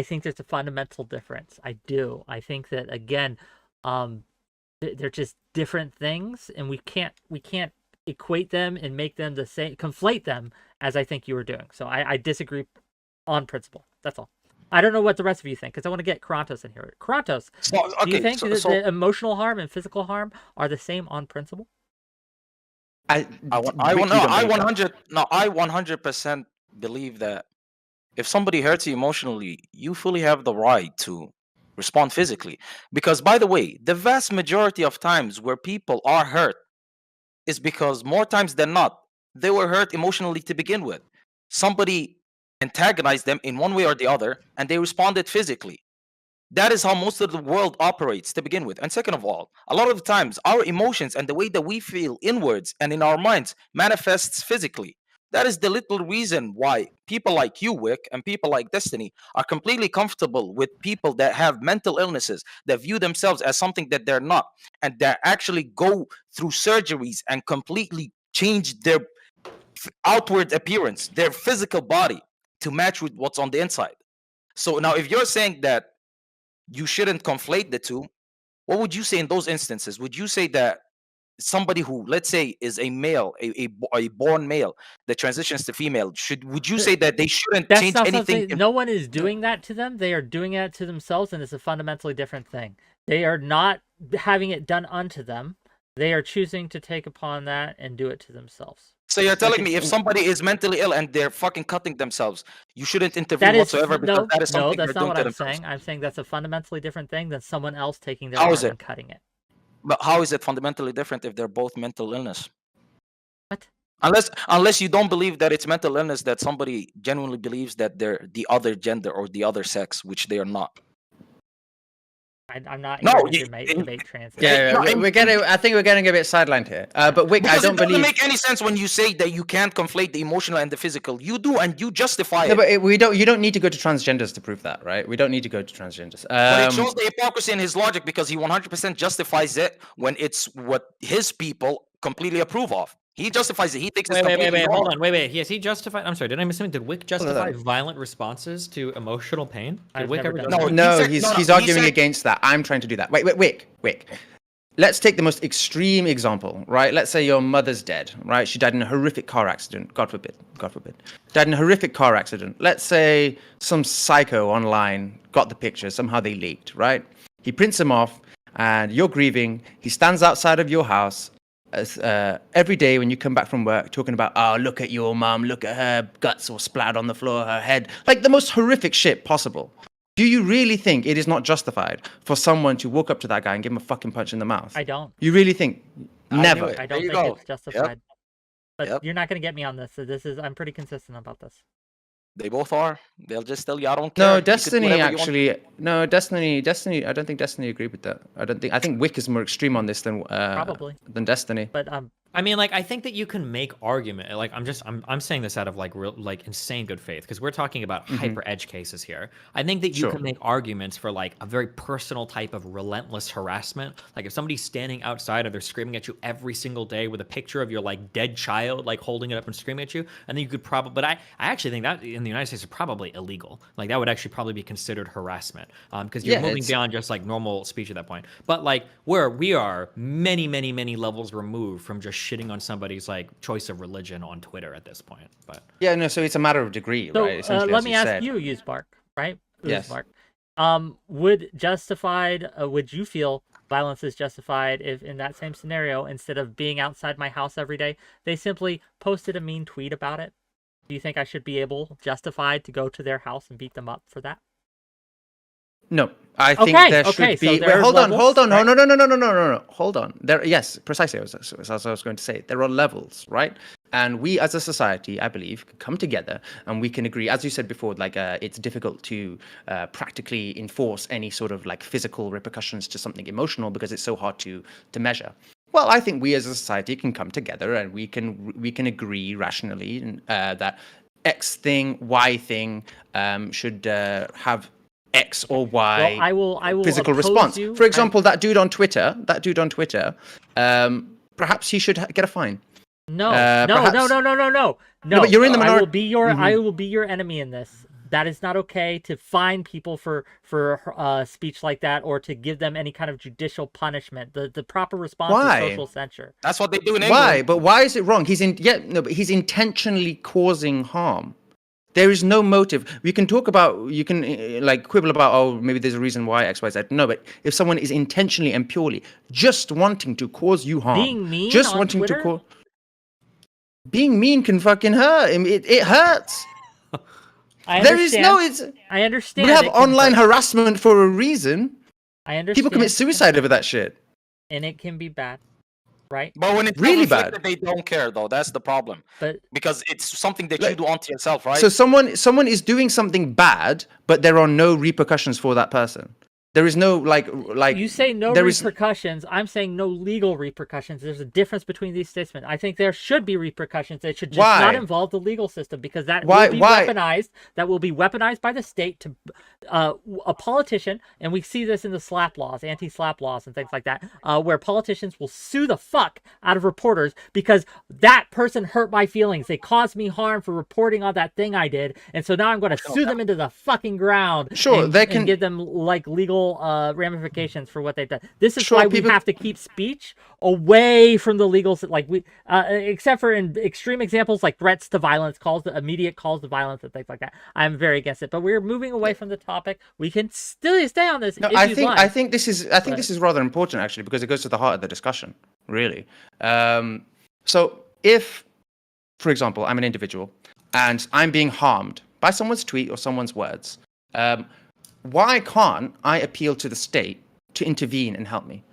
think there's a fundamental difference. I do. I think that again, they're just different things, and we can't equate them and make them the same, conflate them as I think you were doing. So I disagree on principle. That's all. I don't know what the rest of you think, because I want to get Krantos in here. Krantos, do you think that emotional harm and physical harm are the same on principle? I 100% believe that if somebody hurts you emotionally, you fully have the right to respond physically. Because, by the way, the vast majority of times where people are hurt is because more times than not, they were hurt emotionally to begin with. Somebody antagonized them in one way or the other, and they responded physically. That is how most of the world operates to begin with. And second of all, a lot of the times our emotions and the way that we feel inwards and in our minds manifests physically. That is the little reason why people like you, Wick, and people like Destiny are completely comfortable with people that have mental illnesses, that view themselves as something that they're not, and that actually go through surgeries and completely change their outward appearance, their physical body, to match with what's on the inside. So now if you're saying that you shouldn't conflate the two, what would you say in those instances? Would you say that somebody who, let's say, is a male, a born male that transitions to female, would you say that they shouldn't change anything? No one is doing that to them. They are doing that to themselves, and it's a fundamentally different thing. They are not having it done unto them. They are choosing to take upon that and do it to themselves. So you're telling me if somebody is mentally ill and they're fucking cutting themselves, you shouldn't intervene whatsoever, because that is something that's they're not doing what to I'm themselves. saying. I'm saying that's a fundamentally different thing than someone else taking their How arm is it? and cutting it. But how is it fundamentally different if they're both mental illness? What? Unless you don't believe that it's mental illness, that somebody genuinely believes that they're the other gender or the other sex, which they are not. I'm not No, here to debate trans. Yeah, No, we're getting. I think we're getting a bit sidelined here. But Wick, I Because don't it doesn't believe. make any sense when you say that you can't conflate the emotional and the physical. You do, and you justify No, it. but we don't. You don't need to go to transgenders to prove that, right? We don't need to go to transgenders. But it shows the hypocrisy in his logic, because he 100% justifies it when it's what his people completely approve of. He justifies it. He thinks it's completely normal. Hold on, wait. Yes, he justified. I'm sorry, did I miss something? Did Wick justify violent responses to emotional pain? Did I've Wick never ever done justify? that. No, he said- he's he arguing said- against that. I'm trying to do that. Wait, Wick. Let's take the most extreme example, right? Let's say your mother's dead, right? She died in a horrific car accident. God forbid. Died in a horrific car accident. Let's say some psycho online got the picture. Somehow they leaked, right? He prints them off, and you're grieving. He stands outside of your house every day when you come back from work, talking about, oh, look at your mum, look at her guts all splattered on the floor, her head, like the most horrific shit possible. Do you really think it is not justified for someone to walk up to that guy and give him a fucking punch in the mouth? I don't. You really think? Never. I There don't you think go. it's justified. But Yep. You're not going to get me on this. So I'm pretty consistent about this. They both are. They'll just tell you, I don't care. No, You could do Destiny whatever you want. actually. No, Destiny. I don't think Destiny agreed with that. I think Wick is more extreme on this than Probably. than Destiny. But I mean, like, I think that you can make argument. Like, I'm saying this out of like real, like insane good faith, because we're talking about hyper edge cases here. I think that you Sure. can make arguments for like a very personal type of relentless harassment. Like, if somebody's standing outside and they're screaming at you every single day with a picture of your like dead child, like holding it up and screaming at you, and then you could probably, but I actually think that in the United States is probably illegal. Like, that would actually probably be considered harassment, because you're Yeah, moving it's beyond just like normal speech at that point. But like, where we are many levels removed from just shitting on somebody's like choice of religion on Twitter at this point. But yeah, no. So it's a matter of degree, So right? Essentially, let as me you ask said. you, Usebark, right? Yes. Usebark. Would you feel violence is justified if in that same scenario, instead of being outside my house every day, they simply posted a mean tweet about it? Do you think I should be justified to go to their house and beat them up for that? No, I think Okay, there okay, should so be. there's Hold on, levels, hold on. right? No. Hold on. There, yes, precisely. As I was going to say, there are levels, right? And we, as a society, I believe, can come together and we can agree. As you said before, like it's difficult to practically enforce any sort of like physical repercussions to something emotional because it's so hard to measure. Well, I think we as a society can come together and we can agree rationally that X thing, Y thing should have X or Y Well, I will physical oppose response. you. For example, that dude on Twitter, perhaps he should get a fine. No, perhaps- no. but you're in the I minority. will be your I will be your enemy in this. That is not okay to fine people for speech like that, or to give them any kind of judicial punishment. The proper response Why? is social censure. That's what they do in England. Why? But why is it wrong? But he's intentionally causing harm. There is no motive. You can talk about, you can like quibble about, oh, maybe there's a reason why X, Y, Z. No, but if someone is intentionally and purely just wanting to cause you harm, Being mean just on wanting Twitter? to cause, being mean can fucking hurt. It hurts. I There is understand. no. I understand. We have it can online hurt. harassment for a reason. I understand. People commit suicide over that shit. and it can be bad, right? But when it's Really self-inflicted, bad. they don't care though. That's the problem. But Because it's something that you Like- do onto yourself, right? So someone is doing something bad, but there are no repercussions for that person. There is no like you say no there is- repercussions. I'm saying no legal repercussions. There's a difference between these statements. I think there should be repercussions. They should just Why? not involve the legal system, because that Why- will be why- weaponized. That will be weaponized by the state to a politician, and we see this in the slap laws, anti-slap laws, and things like that, where politicians will sue the fuck out of reporters because that person hurt my feelings. They caused me harm for reporting on that thing I did, and so now I'm going to sue them into the fucking ground. Sure, and, they and can- give them like legal ramifications for what they've done. This is Sure, why people- we have to keep speech away from the legal, like we, except for in extreme examples like threats to violence, immediate calls to violence, and things like that. I'm very against it. But we're moving away from the topic. We can still stay on this. No, if you'd like. I think this is rather important actually, because it goes to the heart of the discussion, really. So if, for example, I'm an individual and I'm being harmed by someone's tweet or someone's words, why can't I appeal to the state to intervene and help me?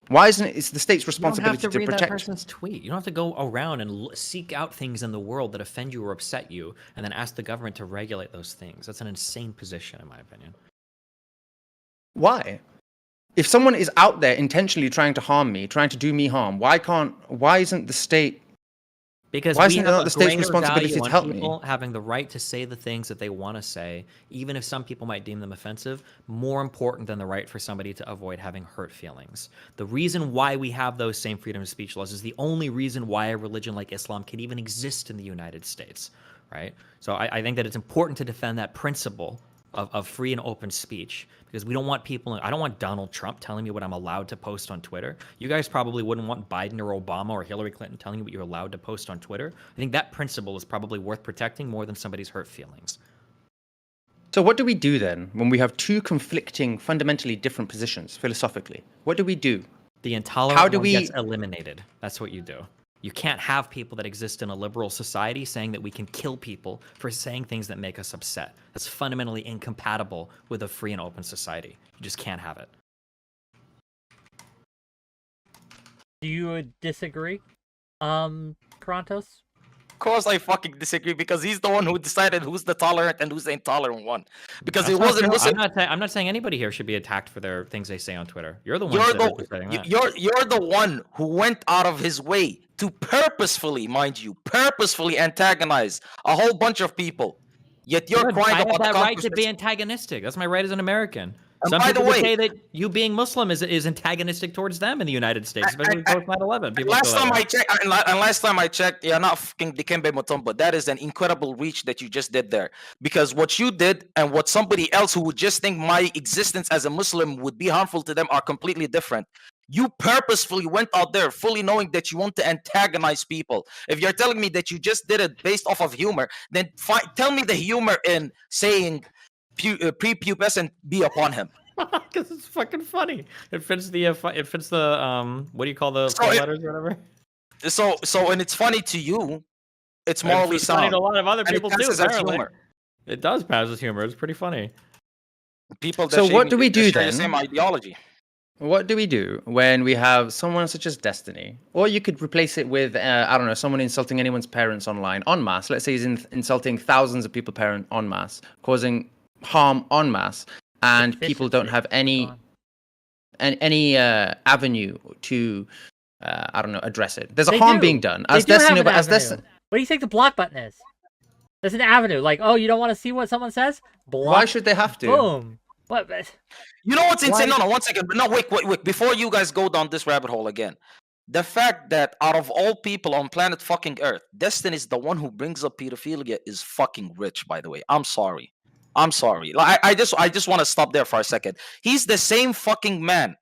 Why isn't it? It's the state's you don't responsibility have to read that protect. person's tweet. You don't have to go around and seek out things in the world that offend you or upset you, and then ask the government to regulate those things. That's an insane position, in my opinion. Why? If someone is out there intentionally trying to harm me, trying to do me harm, why isn't the state? Because Why we isn't it have not a the state's greater responsibility value to on help me? people having the right to say the things that they want to say, even if some people might deem them offensive, more important than the right for somebody to avoid having hurt feelings. The reason why we have those same freedom of speech laws is the only reason why a religion like Islam can even exist in the United States, right? So I think that it's important to defend that principle of free and open speech, because we don't want people, I don't want Donald Trump telling me what I'm allowed to post on Twitter. You guys probably wouldn't want Biden or Obama or Hillary Clinton telling you what you're allowed to post on Twitter. I think that principle is probably worth protecting more than somebody's hurt feelings. So what do we do then when we have two conflicting, fundamentally different positions philosophically? What do we do? The intolerant How do one we- gets eliminated. That's what you do. You can't have people that exist in a liberal society saying that we can kill people for saying things that make us upset. That's fundamentally incompatible with a free and open society. You just can't have it. Do you disagree, Prontos? course I fucking disagree because he's the one who decided who's the tolerant and who's the intolerant one. Because That's it not wasn't true. Muslim. I'm not saying anybody here should be attacked for their things they say on Twitter. You're the ones You're that are saying the that. you're the one who went out of his way to purposefully, mind you, purposefully antagonize a whole bunch of people. Yet you're Good. crying I have about that the right to be consequences. antagonistic. That's my right as an American. And Some by the people would way- say that you being Muslim is antagonistic towards them in the United States, especially post 9/11. People Last feel time that I way. checked, and last time I checked, yeah, not fucking Dikembe Mutombo. That is an incredible reach that you just did there. Because what you did and what somebody else who would just think my existence as a Muslim would be harmful to them are completely different. You purposefully went out there fully knowing that you want to antagonize people. If you're telling me that you just did it based off of humor, then tell me the humor in saying prepubescent be upon him. Because it's fucking funny. It fits the what do you call the So four it- letters or whatever? So and it's funny to you, it's And morally it's funny sound. to a lot of other And it people too. passes as Apparently, humor. it does pass as humor. It's pretty funny. People that So share what me- do we that do share the then? same ideology. What do we do when we have someone such as Destiny? Or you could replace it with, I don't know, someone insulting anyone's parents online en masse. Let's say he's insulting thousands of people's parents en masse, causing harm en masse, and people don't have any avenue to, I don't know, address it. There's a They harm do. being done. They As do have Destiny, an but as avenue. Destiny, What do you think the block button is? There's an avenue. Like, oh, you don't want to see what someone says? Block. why should they have to? Boom. What? You know what's insane? Why- No, 1 second. No, wait. Before you guys go down this rabbit hole again, the fact that out of all people on planet fucking Earth, Destiny is the one who brings up pedophilia is fucking rich. By the way, I'm sorry. Like, I just want to stop there for a second. He's the same fucking man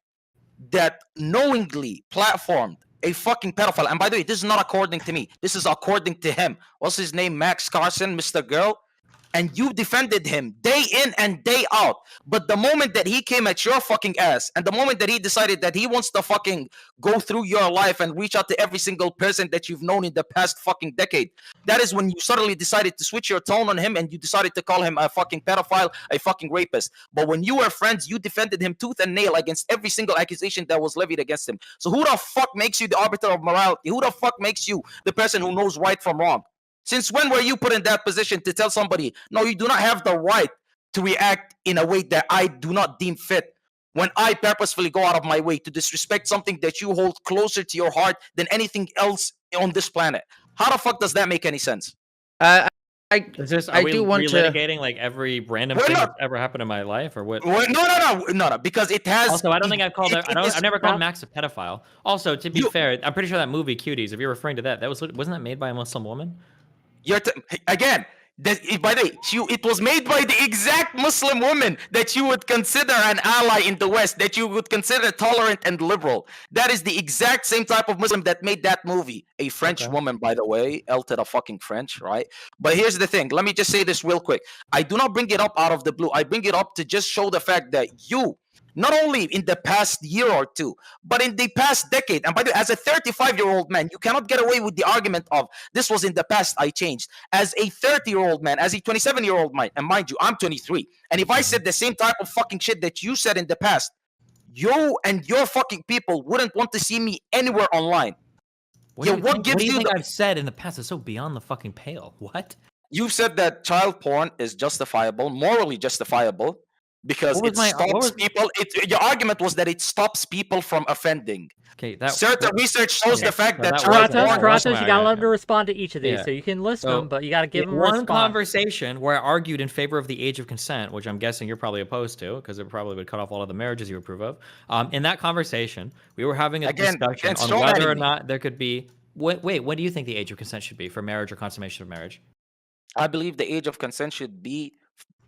that knowingly platformed a fucking pedophile. And by the way, this is not according to me. This is according to him. What's his name? Max Carson, Mr. Girl. And you defended him day in and day out. But the moment that he came at your fucking ass, and the moment that he decided that he wants to fucking go through your life and reach out to every single person that you've known in the past fucking decade, that is when you suddenly decided to switch your tone on him and you decided to call him a fucking pedophile, a fucking rapist. But when you were friends, you defended him tooth and nail against every single accusation that was levied against him. So who the fuck makes you the arbiter of morality? Who the fuck makes you the person who knows right from wrong? Since when were you put in that position to tell somebody, no, you do not have the right to react in a way that I do not deem fit, when I purposefully go out of my way to disrespect something that you hold closer to your heart than anything else on this planet? How the fuck does that make any sense? I Is this? Are I we do want to. relitigating like every random We're thing not- that's ever happened in my life, or what? No, because it has. Also, I don't think I've called. I've never called not- Max a pedophile. Also, to be You- fair, I'm pretty sure that movie Cuties. If you're referring to that, wasn't that made by a Muslim woman? Again. By the way, it was made by the exact Muslim woman that you would consider an ally in the West, that you would consider tolerant and liberal. That is the exact same type of Muslim that made that movie. A French Okay. woman, by the way, elle to the fucking French, right? But here's the thing. Let me just say this real quick. I do not bring it up out of the blue. I bring it up to just show the fact that you, not only in the past year or two, but in the past decade, and by the way, as a 35-year-old man, you cannot get away with the argument of this was in the past, I changed. As a 30-year-old man, as a 27-year-old man, and mind you, I'm 23, and if I said the same type of fucking shit that you said in the past, you and your fucking people wouldn't want to see me anywhere online. What Yeah, do you what think, gives what do you you think the- I've said in the past is so beyond the fucking pale? What? You said that child porn is justifiable, morally justifiable, because What was it my- stops what was- people. Your argument was that it stops people from offending. Okay, that Certain research shows okay, the fact so that that child was- that porn. was Kratos, my you gotta let argument. him to respond to each of these. Yeah. So you can list So, them, but you gotta give in him a one response. conversation where I argued in favor of the age of consent, which I'm guessing you're probably opposed to, because it probably would cut off all of the marriages you approve of. In that conversation, we were having a Again, discussion against on Joe whether or Enemy. not there could be. What do you think the age of consent should be for marriage or consummation of marriage? I believe the age of consent should be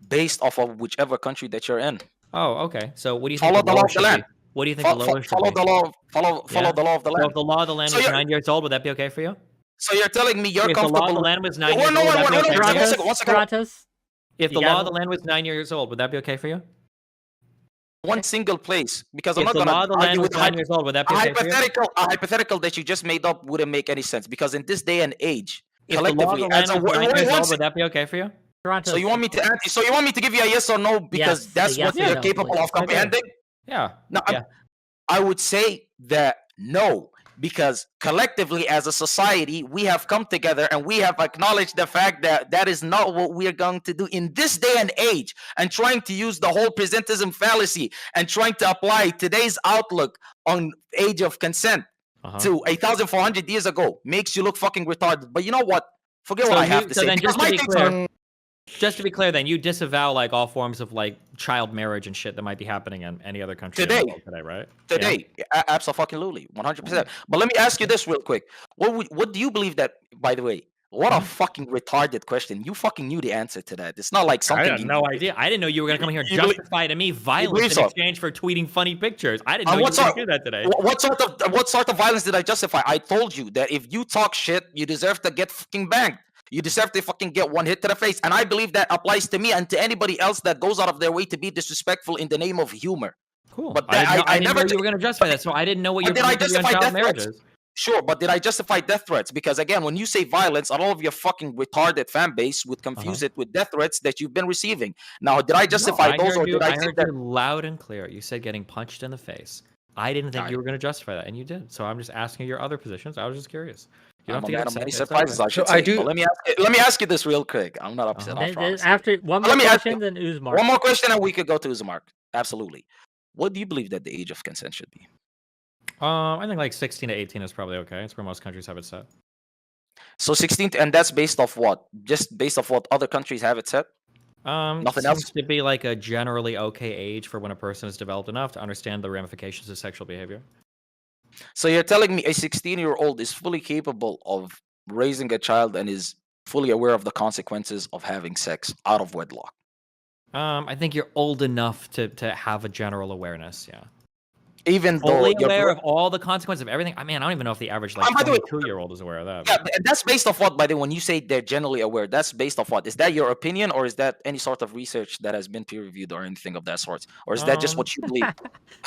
based off of whichever country that you're in. Oh, okay. So what do you think Follow the the law lower of the should land. be? What do you think the lower should Follow be? the law. Follow Yeah? the law of the So land. if the law of the land So was you're- 9 years old, would that be okay for you? So you're telling me you're If the law of the comfortable? land was 9 Wait, years no, old, would that be wait, okay for you? Kratos. One second. Kratos, If You the law gotta- of the land was 9 years old, would that be okay for you? One single place, because I'm If not the gonna law of the land argue was with 9 years old, would that be okay for you? a hypothetical that you just made up wouldn't make any sense, because in this day and age, If the law of collectively, the land as a was 9 years one old, sec- would that be okay for you? Kratos. so you want me to answer, so you want me to give you a yes or no because Yes, that's a yes what or you're no, capable please. of comprehending? Yeah. No, Yeah. I would say that no, because collectively as a society we have come together and we have acknowledged the fact that that is not what we are going to do in this day and age, and trying to use the whole presentism fallacy and trying to apply today's outlook on age of consent to 1,400 years ago makes you look fucking retarded. But you know what? Forget what I have to say. Then because just to my be things clear, are- just to be clear, then you disavow like all forms of like child marriage and shit that might be happening in any other country in the Today. world today, right? Today, absolutely, 100%. But let me ask you this real quick. What do you believe that, by the way, what a fucking retarded question. You fucking knew the answer to that. It's not like I something had no idea. I didn't know you were gonna come here and You believe- justify to me believe violence in so? exchange for tweeting funny pictures. I didn't know And you were what gonna sort- do that today. What sort of violence did I justify? I told you that if you talk shit, you deserve to get fucking banged. You deserve to fucking get one hit to the face. And I believe that applies to me and to anybody else that goes out of their way to be disrespectful in the name of humor. Cool. But I didn't never know you were gonna justify that, so I didn't know what your Did I position on justify child death marriage threats? is. Sure, but did I justify death threats? Because again, when you say violence, all of your fucking retarded fan base would confuse it with death threats that you've been receiving. Now, did I justify those, or did I say heard that? you loud and clear. You said getting punched in the face. I didn't think you were gonna justify that, and you did. So I'm just asking you your other positions. I was just curious. You don't I'm have a to get man of upset. many It's surprises, okay. I should So I say. do- But let me ask you this real quick. I'm not upset. I promise. After one more Let me ask question, you- then Uzmar. One more question, and we could go to Uzamark. Absolutely. What do you believe that the age of consent should be? I think like 16 to 18 is probably okay. It's where most countries have it set. So 16, and that's based off what? Just based off what other countries have it set? Nothing seems else? to be like a generally okay age for when a person is developed enough to understand the ramifications of sexual behavior. So you're telling me a 16-year-old is fully capable of raising a child and is fully aware of the consequences of having sex out of wedlock? I think you're old enough to have a general awareness. Yeah. Even though Fully you're aware of all the consequences of everything. I mean, I don't even know if the average like by the way, 22-year-old is aware of that. yeah, but that's based off what, by the way, when you say they're generally aware, that's based off what? Is that your opinion, or is that any sort of research that has been peer reviewed or anything of that sort? Or is that just what you believe?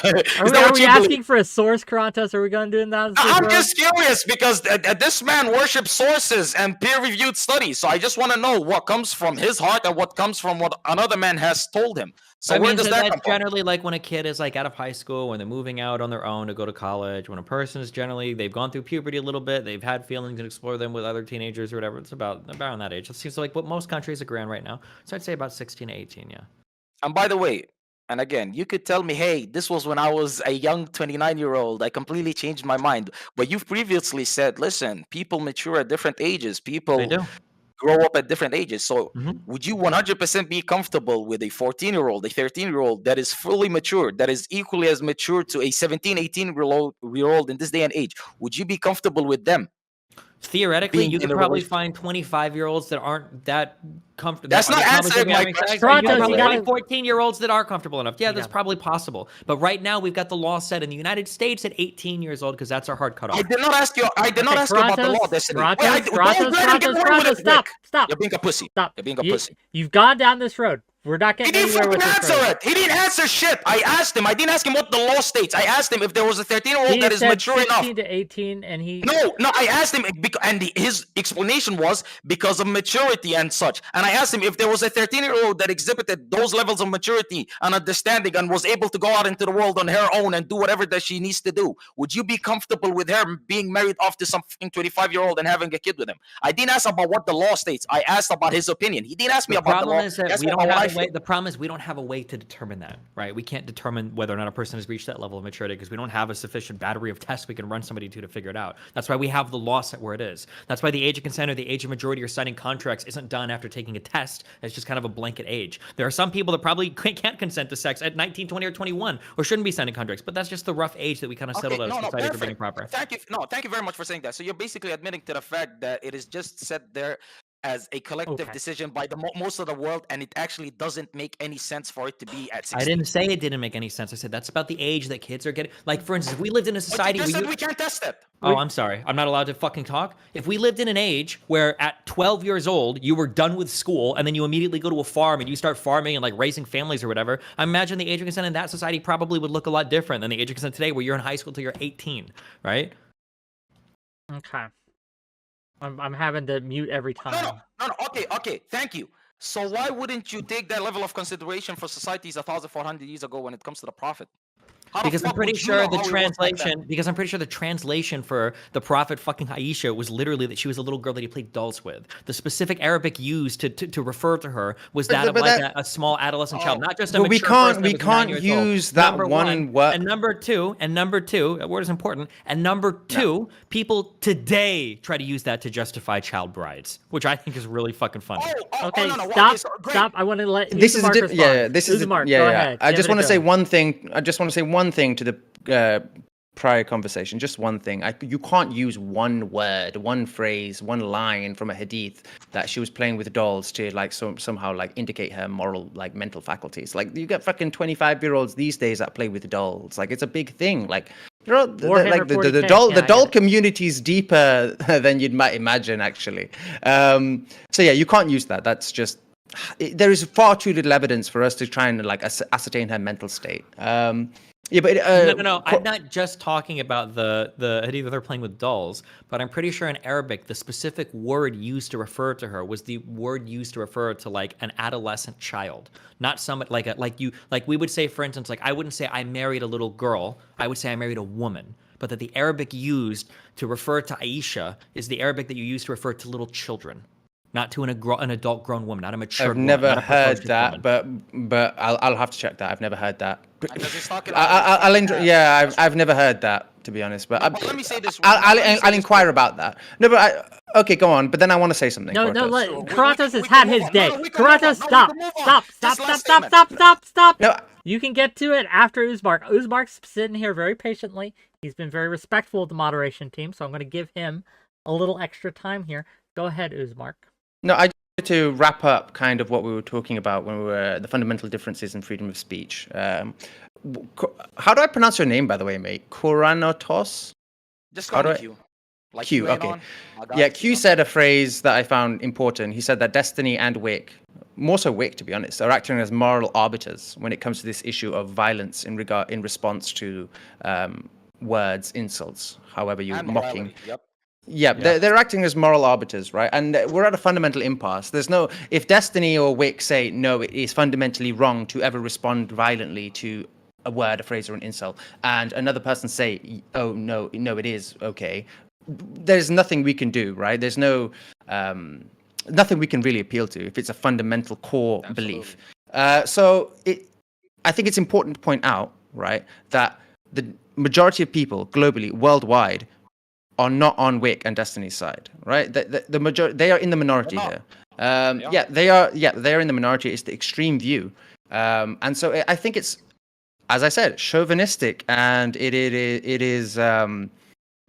Are we asking for a source, Karantos? Are we going to do that? I'm just curious because this man worships sources and peer-reviewed studies. So I just want to know what comes from his heart and what comes from what another man has told him. So where does that come that's from? generally like when a kid is like out of high school, when they're moving out on their own to go to college, when a person is generally, they've gone through puberty a little bit, they've had feelings and explore them with other teenagers or whatever. It's about that age. It seems like what most countries agree on right now. So I'd say about 16 to 18, yeah. And by the way, and again, you could tell me, hey, this was when I was a young 29-year-old. I completely changed my mind. But you've previously said, listen, people mature at different ages. People They do. grow up at different ages. So Mhm. would you 100% be comfortable with a 14-year-old, a 13-year-old that is fully mature, that is equally as mature to a 17, 18-year-old in this day and age? Would you be comfortable with them? Theoretically, Being you in could a probably relationship. find 25-years that aren't that comfortable. That's not answering my question. Toronto, you gotta- 14-years that are comfortable enough. Yeah, that's gotta- probably possible. But right now, we've got the law set in the United States at 18 years old because that's our hard cutoff. I did not ask you. I did not ask you about the law. Stop. You're being a pussy. Stop. You're being a pussy. You've gone down this road. We're not He getting didn't anywhere fucking with this answer road. it. He didn't answer shit. I asked him. I didn't ask him what the law states. I asked him if there was a 13-year-old He that is said mature 16 enough. to 18, and he... No, I asked him, and his explanation was because of maturity and such. And I asked him if there was a 13-year-old that exhibited those levels of maturity and understanding and was able to go out into the world on her own and do whatever that she needs to do. Would you be comfortable with her being married off to some fucking 25-year-old and having a kid with him? I didn't ask about what the law states. I asked about his opinion. He didn't ask me The about the law. problem is that That's we not don't how I have a way. feel. The problem is we don't have a way to determine that, right? We can't determine whether or not a person has reached that level of maturity because we don't have a sufficient battery of tests we can run somebody to figure it out. That's why we have the law set where it is. That's why the age of consent or the age of majority or signing contracts isn't done after taking a test. It's just kind of a blanket age. There are some people that probably can't consent to sex at 19, 20, or 21 or shouldn't be signing contracts, but that's just the rough age that we kind of settled as a society for being proper. Thank you. No, thank you very much for saying that. So you're basically admitting to the fact that it is just set there as a collective decision by the most of the world, and it actually doesn't make any sense for it to be at 16. I didn't say it didn't make any sense. I said that's about the age that kids are getting. Like, for instance, if we lived in a society But you where just said we can't test it. Oh, I'm sorry. I'm not allowed to fucking talk. If we lived in an age where at 12 years old, you were done with school and then you immediately go to a farm and you start farming and like raising families or whatever, I imagine the age of consent in that society probably would look a lot different than the age of consent today where you're in high school till you're 18, right? Okay. I'm having to mute every time. No. Okay. Thank you. So why wouldn't you take that level of consideration for societies 1,400 years ago when it comes to the prophet? How the Because I'm fuck pretty would you sure know the how he was back then? translation. Because I'm pretty sure the translation for the prophet fucking Aisha was literally that she was a little girl that he played dolls with. The specific Arabic used to refer to her was that of but like that- a small adolescent child, not just a But we mature person can't that was 9 years old. use that Number one word. And number two, that word is important. And number two, people today try to use that to justify child brides, which I think is really fucking funny. Okay, no, stop, okay, so, great. stop. I want to let This is a Mark respond. this is Mark, yeah, go yeah. ahead. I Give just it a want to say go. one thing. I just want to say one thing to the prior conversation. Just one thing. You can't use one word, one phrase, one line from a hadith that she was playing with dolls to like somehow like indicate her moral like mental faculties. Like you get fucking 25-year-olds these days that play with dolls. Like it's a big thing. Like you know, Warhammer the 40K. doll Yeah, the I doll get it. community is deeper than you might imagine actually. So yeah, you can't use that. That's just there is far too little evidence for us to try and like ascertain her mental state. Yeah, but No. I'm not just talking about the hadith that they're playing with dolls, but I'm pretty sure in Arabic the specific word used to refer to her was the word used to refer to like an adolescent child, not some like we would say, for instance, like I wouldn't say I married a little girl, I would say I married a woman. But that the Arabic used to refer to Aisha is the Arabic that you use to refer to little children. Not to an adult grown woman, not a mature I've woman, never not a heard precocious that, woman. but I'll have to check that. I've never heard that. Because he's talking about I've never heard that, to be honest. But, but let me say this. I'll inquire about that. No, but okay, go on. But then I want to say something. No, Karatos. Karatos has had his day. Karatos, stop. No, You can get to it after Uzmark. Uzmark's sitting here very patiently. He's been very respectful of the moderation team, so I'm going to give him a little extra time here. Go ahead, Uzmark. no, I just to wrap up kind of what we were talking about when we were the fundamental differences in freedom of speech. How do I pronounce your name, by the way, mate? Koranotos? Just How call do me Q. Like Q, ain't okay. on. I got Yeah, it, Q you know? said a phrase that I found important. He said that Destiny and Wick, more so Wick to be honest, are acting as moral arbiters when it comes to this issue of violence in response to words, insults, however you And mocking. morality, Yep. Yeah, they're acting as moral arbiters, right? And we're at a fundamental impasse. If Destiny or Wick say no, it is fundamentally wrong to ever respond violently to a word, a phrase, or an insult, and another person say, oh no, it is okay. There's nothing we can do, right? There's no nothing we can really appeal to if it's a fundamental core belief. I think it's important to point out, right, that the majority of people globally, worldwide, are not on Wick and Destiny's side, right? The majority, they are in the minority here. They are in the minority. It's the extreme view, and so I think it's, as I said, chauvinistic, and it is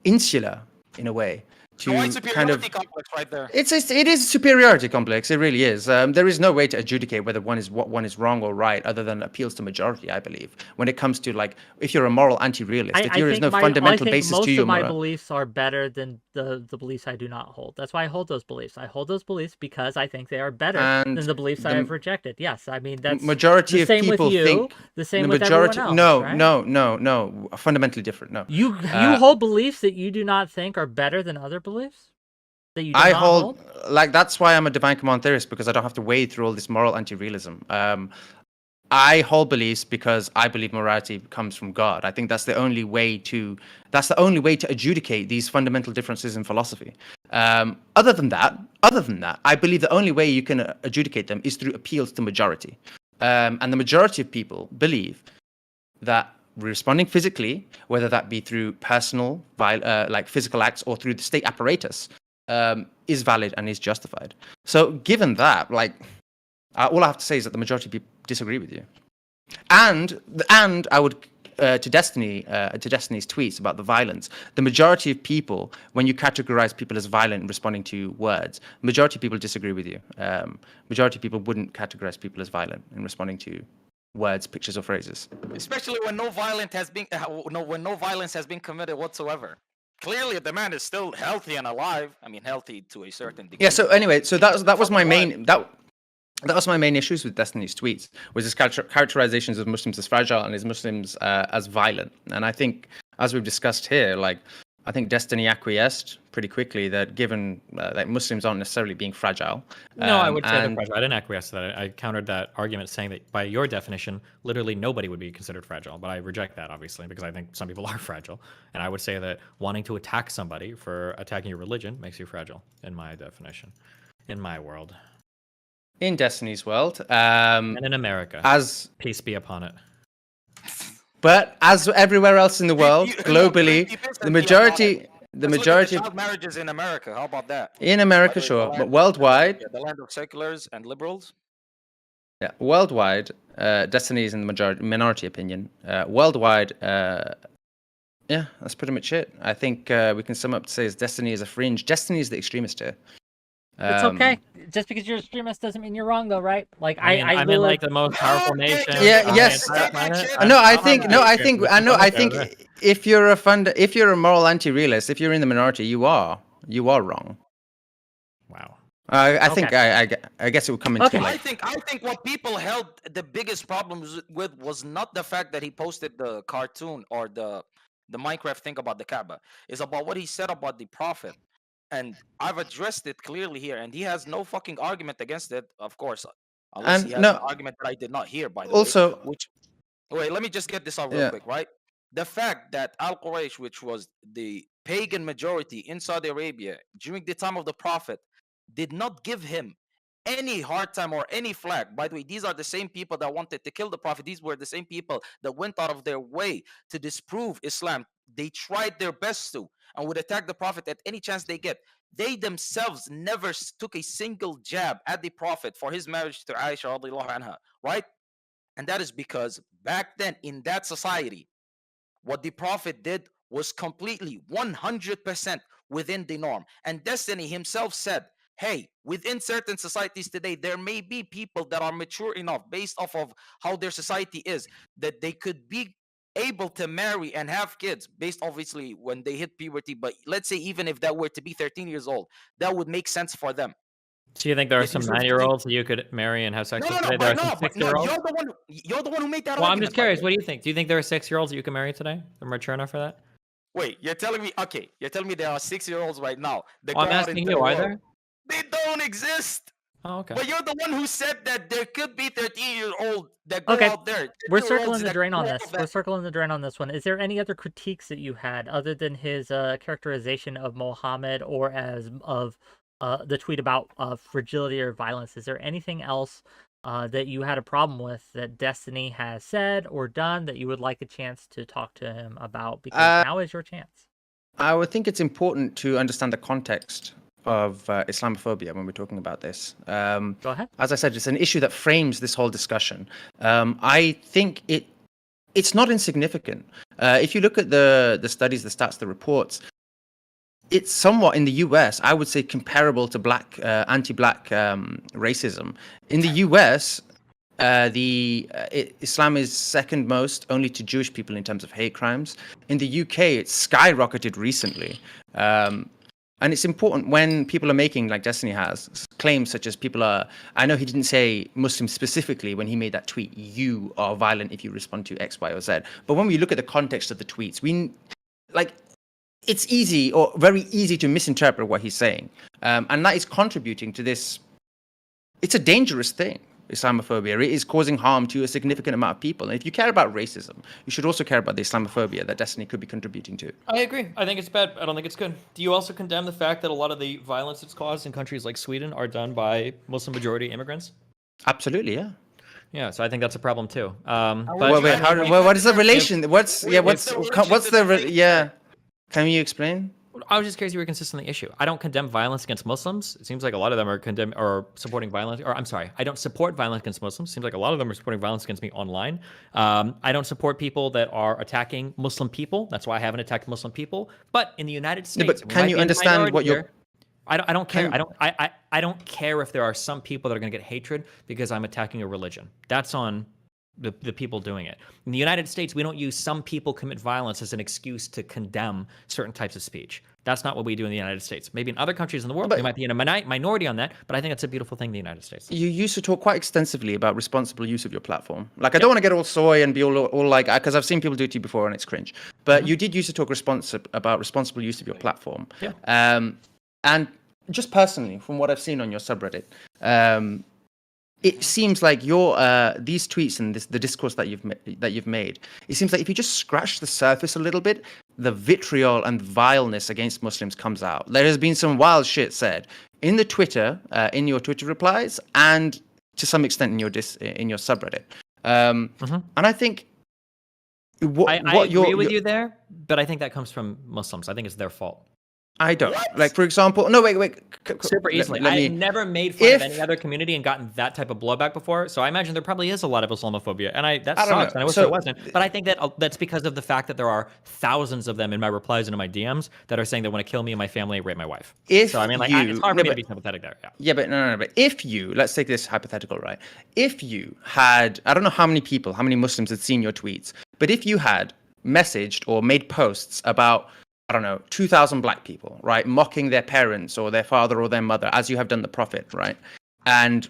insular in a way to kind of. Complex right there. It is a superiority complex. It really is. There is no way to adjudicate whether one is wrong or right, other than appeals to majority. I believe when it comes to like, if you're a moral anti-realist, if there is no fundamental basis to your most of my moral. beliefs are better than the beliefs I do not hold. That's why I hold those beliefs. I hold those beliefs because I think they are better And than the beliefs I have rejected. Yes, I mean that's majority the of same people with you. think The same the with majority. everyone else. No, fundamentally different. No, You hold beliefs that you do not think are better than other beliefs? That you do I not hold like that's why I'm a divine command theorist, because I don't have to wade through all this moral anti-realism. I hold beliefs because I believe morality comes from God. I think that's the only way to adjudicate these fundamental differences in philosophy. Other than that, I believe the only way you can adjudicate them is through appeals to majority. And the majority of people believe that responding physically, whether that be through personal, like physical acts, or through the state apparatus, is valid and is justified. So given that, like, all I have to say is that the majority of people disagree with you. And I would, to Destiny's tweets about the violence, the majority of people, when you categorize people as violent in responding to words, majority of people disagree with you. Majority of people wouldn't categorize people as violent in responding to words, pictures, or phrases. Especially when no violence has been committed whatsoever. Clearly, the man is still healthy and alive. I mean, healthy to a certain degree. Yeah. So anyway, that was my main that was my main issues with Destiny's tweets, was his characterizations of Muslims as fragile and his Muslims as violent. And I think, as we've discussed here, like I think Destiny acquiesced pretty quickly that given that Muslims aren't necessarily being fragile. No, I would say they're and fragile. I didn't acquiesce to that. I countered that argument saying that by your definition, literally nobody would be considered fragile. But I reject that, obviously, because I think some people are fragile. And I would say that wanting to attack somebody for attacking your religion makes you fragile, in my definition, in my world. in Destiny's world, And in America, as peace be upon it. but as everywhere else in the world, You globally, basically the majority of child marriages in America. How about that? in America, The sure, land- but worldwide, the land of seculars and liberals. yeah, worldwide, Destiny is in the minority opinion. Worldwide, yeah, that's pretty much it. I think we can sum up to say is Destiny is a fringe. Destiny is the extremist here. It's okay. Just because you're an extremist doesn't mean you're wrong, though, right? Like I'm in like the most powerful nation. Yeah, on the yes. entire planet. No, I I'm think if you're a moral anti-realist, if you're in the minority, you are wrong. Wow. I think I guess it would come into Okay. like, I think what people held the biggest problems with was not the fact that he posted the cartoon or the Minecraft thing about the Kaaba. It's about what he said about the Prophet. And I've addressed it clearly here, and he has no fucking argument against it, of course, unless And he has no- an argument that I did not hear, by the also- way. Which, wait, let me just get this out real Yeah. quick, right? The fact that Al-Quraysh, which was the pagan majority in Saudi Arabia during the time of the Prophet, did not give him any hard time or any flag. By the way, these are the same people that wanted to kill the Prophet. These were the same people that went out of their way to disprove Islam. They tried their best to and would attack the Prophet at any chance they get. They themselves never took a single jab at the Prophet for his marriage to Aisha radiallahu anha, right? And that is because back then in that society, what the Prophet did was completely 100% within the norm. And Destiny himself said, hey, within certain societies today, there may be people that are mature enough based off of how their society is, that they could be able to marry and have kids based obviously when they hit puberty. But let's say even if that were to be 13 years old, that would make sense for them. So you think there are You some see what I'm 9-year-olds that you could marry and have sex No, with no, today? no, There but are no, some but no, 6-year-olds? you're the one who made that Well, I'm argument, just by the curious. way. What do you think? Do you think there are 6-year-olds that you can marry today? They're mature enough for that? Wait, you're telling me, okay, you're telling me there are 6-year-olds right now that Well, I'm go out asking into you, the are world. there? They don't exist. Oh, okay. But you're the one who said that there could be 13-year-old that go Okay, out there. We're 13-year-olds circling the that drain on go this. out We're there. circling the drain on this one. Is there any other critiques that you had other than his characterization of Muhammad or as of the tweet about fragility or violence? Is there anything else that you had a problem with that Destiny has said or done that you would like a chance to talk to him about? Because now is your chance. I would think it's important to understand the context of Islamophobia when we're talking about this. Go ahead. As I said, it's an issue that frames this whole discussion. I think it's not insignificant. If you look at the studies, the stats, the reports, it's somewhat in the US, I would say, comparable to anti-black racism. In the US, Islam is second most only to Jewish people in terms of hate crimes. In the UK, it's skyrocketed recently. And it's important when people are making, like Destiny has, claims such as I know he didn't say Muslims specifically when he made that tweet, you are violent if you respond to X, Y, or Z. But when we look at the context of the tweets, it's easy or very easy to misinterpret what he's saying. And that is contributing to this. It's a dangerous thing, Islamophobia. It is causing harm to a significant amount of people. And if you care about racism, you should also care about the Islamophobia that Destiny could be contributing to. I agree. I think it's bad. I don't think it's good. Do you also condemn the fact that a lot of the violence that's caused in countries like Sweden are done by Muslim majority immigrants? Absolutely, yeah. Yeah, so I think that's a problem too. What is the relation? Can you explain? I was just curious if you were consistent on the issue. I don't condemn violence against Muslims. It seems like a lot of them are supporting violence. Or I'm sorry, I don't support violence against Muslims. It seems like a lot of them are supporting violence against me online. I don't support people that are attacking Muslim people. That's why I haven't attacked Muslim people. But in the United States, but can you understand what you're? I don't care. I don't care if there are some people that are going to get hatred because I'm attacking a religion. That's on the people doing it. In the United States, we don't use some people commit violence as an excuse to condemn certain types of speech. That's not what we do in the United States. Maybe in other countries in the world, we might be in a minority on that, but I think that's a beautiful thing in the United States. You used to talk quite extensively about responsible use of your platform. Like, I don't want to get all soy and be all like, because I've seen people do it to you before and it's cringe. but you did used to talk about responsible use of your platform. Yeah. And just personally, from what I've seen on your subreddit, it seems like your these tweets and the discourse that you've made, it seems like if you just scratch the surface a little bit, the vitriol and vileness against Muslims comes out. There has been some wild shit said in the Twitter, in your Twitter replies, and to some extent in your subreddit. And I think I agree with you there, but I think that comes from Muslims. I think it's their fault. I don't. Like, for example, no, wait. Super easily. I've never made fun of any other community and gotten that type of blowback before, so I imagine there probably is a lot of Islamophobia, and that sucks, and I wish there wasn't. But I think that's because of the fact that there are thousands of them in my replies and in my DMs that are saying they want to kill me and my family and rape my wife. So I mean, like, it's hard for me to be sympathetic there. Yeah, but no. But if you, let's take this hypothetical, right? If you had, I don't know how many Muslims had seen your tweets, but if you had messaged or made posts about, I don't know, 2,000 black people, right, mocking their parents or their father or their mother, as you have done the Prophet, right, and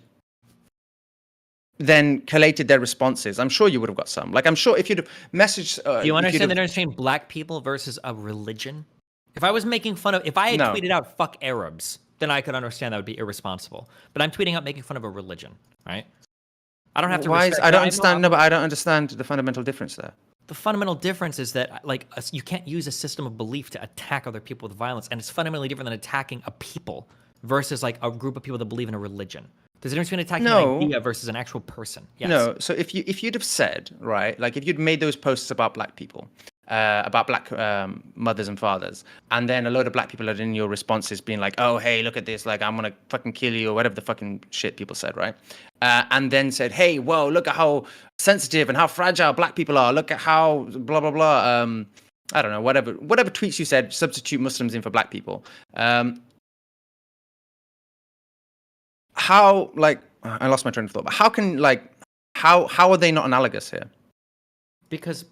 then collated their responses, I'm sure you would have got some. Like, I'm sure if you'd have messaged... Do you understand the difference between black people versus a religion? If I was making fun of... If I had tweeted out, fuck Arabs, then I could understand that would be irresponsible. But I'm tweeting out making fun of a religion, right? I don't have to... I don't understand... No, but I don't understand the fundamental difference there. The fundamental difference is that, like, you can't use a system of belief to attack other people with violence, and it's fundamentally different than attacking a people versus, like, a group of people that believe in a religion. There's a difference between attacking an idea versus an actual person. Yes. No, so if you'd have said, right, like, if you'd made those posts about black people, about black mothers and fathers, and then a load of black people had in your responses being like, oh, hey, look at this, like, I'm gonna fucking kill you, or whatever the fucking shit people said, right? And then said, hey, whoa, look at how sensitive and how fragile black people are, look at how blah blah blah, I don't know, whatever tweets you said, substitute Muslims in for black people. How, like, I lost my train of thought, but how can, like, how are they not analogous here? Because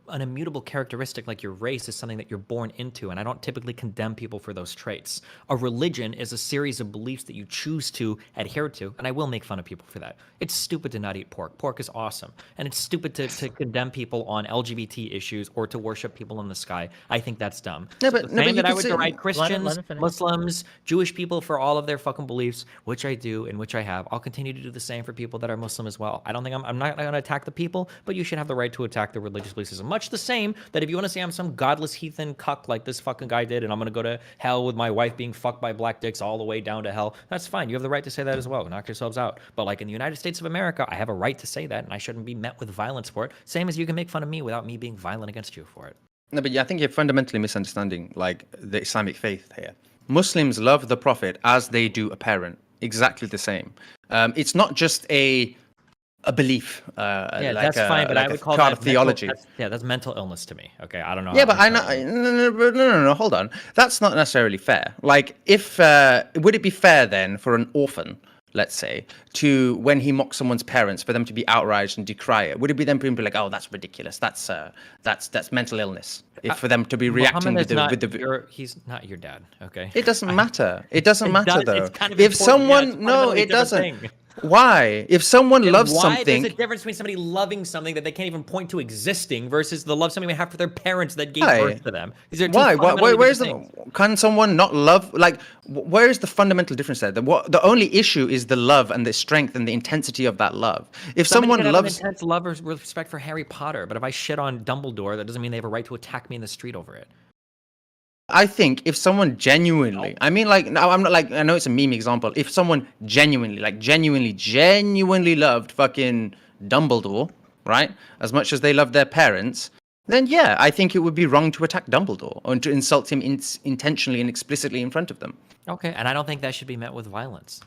an immutable characteristic like your race is something that you're born into, and I don't typically condemn people for those traits. A religion is a series of beliefs that you choose to adhere to, and I will make fun of people for that. It's stupid to not eat pork. Pork is awesome. And it's stupid to condemn people on LGBT issues or to worship people in the sky. I think that's dumb. No, but I would deride Christians, Muslims, Jewish people for all of their fucking beliefs, which I do and which I have. I'll continue to do the same for people that are Muslim as well. I don't think I'm not going to attack the people, but you should have the right to attack the religious beliefs as much the same that if you want to say I'm some godless heathen cuck like this fucking guy did, and I'm going to go to hell with my wife being fucked by black dicks all the way down to hell, that's fine. You have the right to say that as well. Knock yourselves out. But like in the United States of America, I have a right to say that, and I shouldn't be met with violence for it. Same as you can make fun of me without me being violent against you for it. No, but I think you're fundamentally misunderstanding, like, the Islamic faith here. Muslims love the Prophet as they do a parent. Exactly the same. It's not just a belief. Yeah, like that's fine, but like I would call that theology. That's mental illness to me. Okay, I don't know. Yeah, but I know. No, hold on. That's not necessarily fair. Like, if would it be fair then for an orphan, let's say, to when he mocks someone's parents, for them to be outraged and decry it? Would it be them being like, oh, that's ridiculous. That's mental illness. If for them to be reacting with the he's not your dad. Okay. It doesn't matter. It doesn't matter though. It's kind of if someone it doesn't. Why? If someone loves something... There's a difference between somebody loving something that they can't even point to existing versus the love somebody may have for their parents that gave birth to them. These are two where's can someone not love... Like, where is the fundamental difference there? The only issue is the love and the strength and the intensity of that love. If someone loves... An intense love or respect for Harry Potter, but if I shit on Dumbledore, that doesn't mean they have a right to attack me in the street over it. I think if someone genuinely, I mean, like, no, I'm not like, I know it's a meme example. If someone genuinely loved fucking Dumbledore, right, as much as they love their parents, then yeah, I think it would be wrong to attack Dumbledore or to insult him intentionally and explicitly in front of them. Okay, and I don't think that should be met with violence.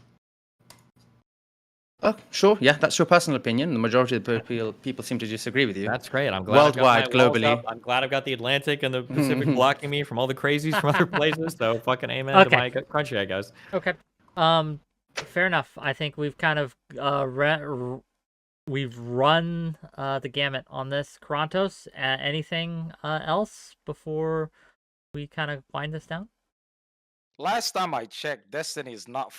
Oh, sure. Yeah, that's your personal opinion. The majority of the people seem to disagree with you. That's great. I'm glad. Worldwide, globally. I'm glad I've got the Atlantic and the Pacific blocking me from all the crazies from other places. So fucking amen to my country, I guess. Okay. Fair enough. I think we've kind of we've run the gamut on this. Krantos, anything else before we kind of wind this down? Last time I checked, Destiny is not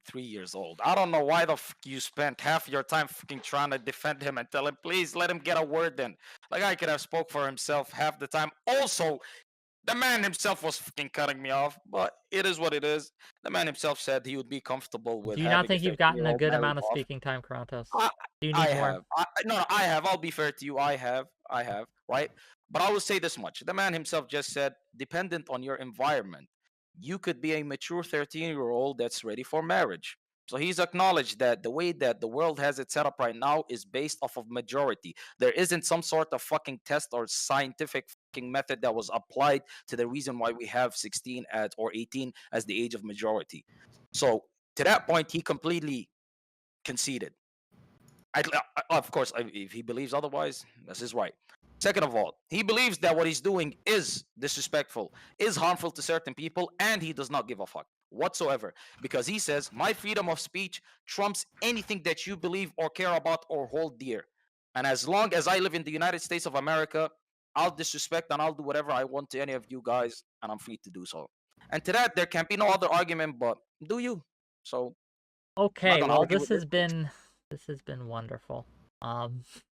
3 years old. I don't know why the fuck you spent half your time fucking trying to defend him and tell him, please let him get a word in. Like, I could have spoke for himself half the time. Also, the man himself was fucking cutting me off, but it is what it is. The man himself said he would be comfortable with Do you not having a think you've gotten a 13-year-old good married amount of off. speaking time, Kratos? I, Do you I need more? have. No, no, I have. I'll be fair to you. I have, right? But I will say this much. The man himself just said, dependent on your environment, you could be a mature 13-year-old that's ready for marriage. So he's acknowledged that the way that the world has it set up right now is based off of majority. There isn't some sort of fucking test or scientific fucking method that was applied to the reason why we have 16 or 18 as the age of majority. So to that point, he completely conceded. Of course, if he believes otherwise, that's his right. Second of all, he believes that what he's doing is disrespectful, is harmful to certain people, and he does not give a fuck whatsoever, because he says my freedom of speech trumps anything that you believe or care about or hold dear. And as long as I live in the United States of America, I'll disrespect and I'll do whatever I want to any of you guys, and I'm free to do so. And to that, there can be no other argument but do you. So I'm not Okay, gonna well, argue this with has it. been wonderful.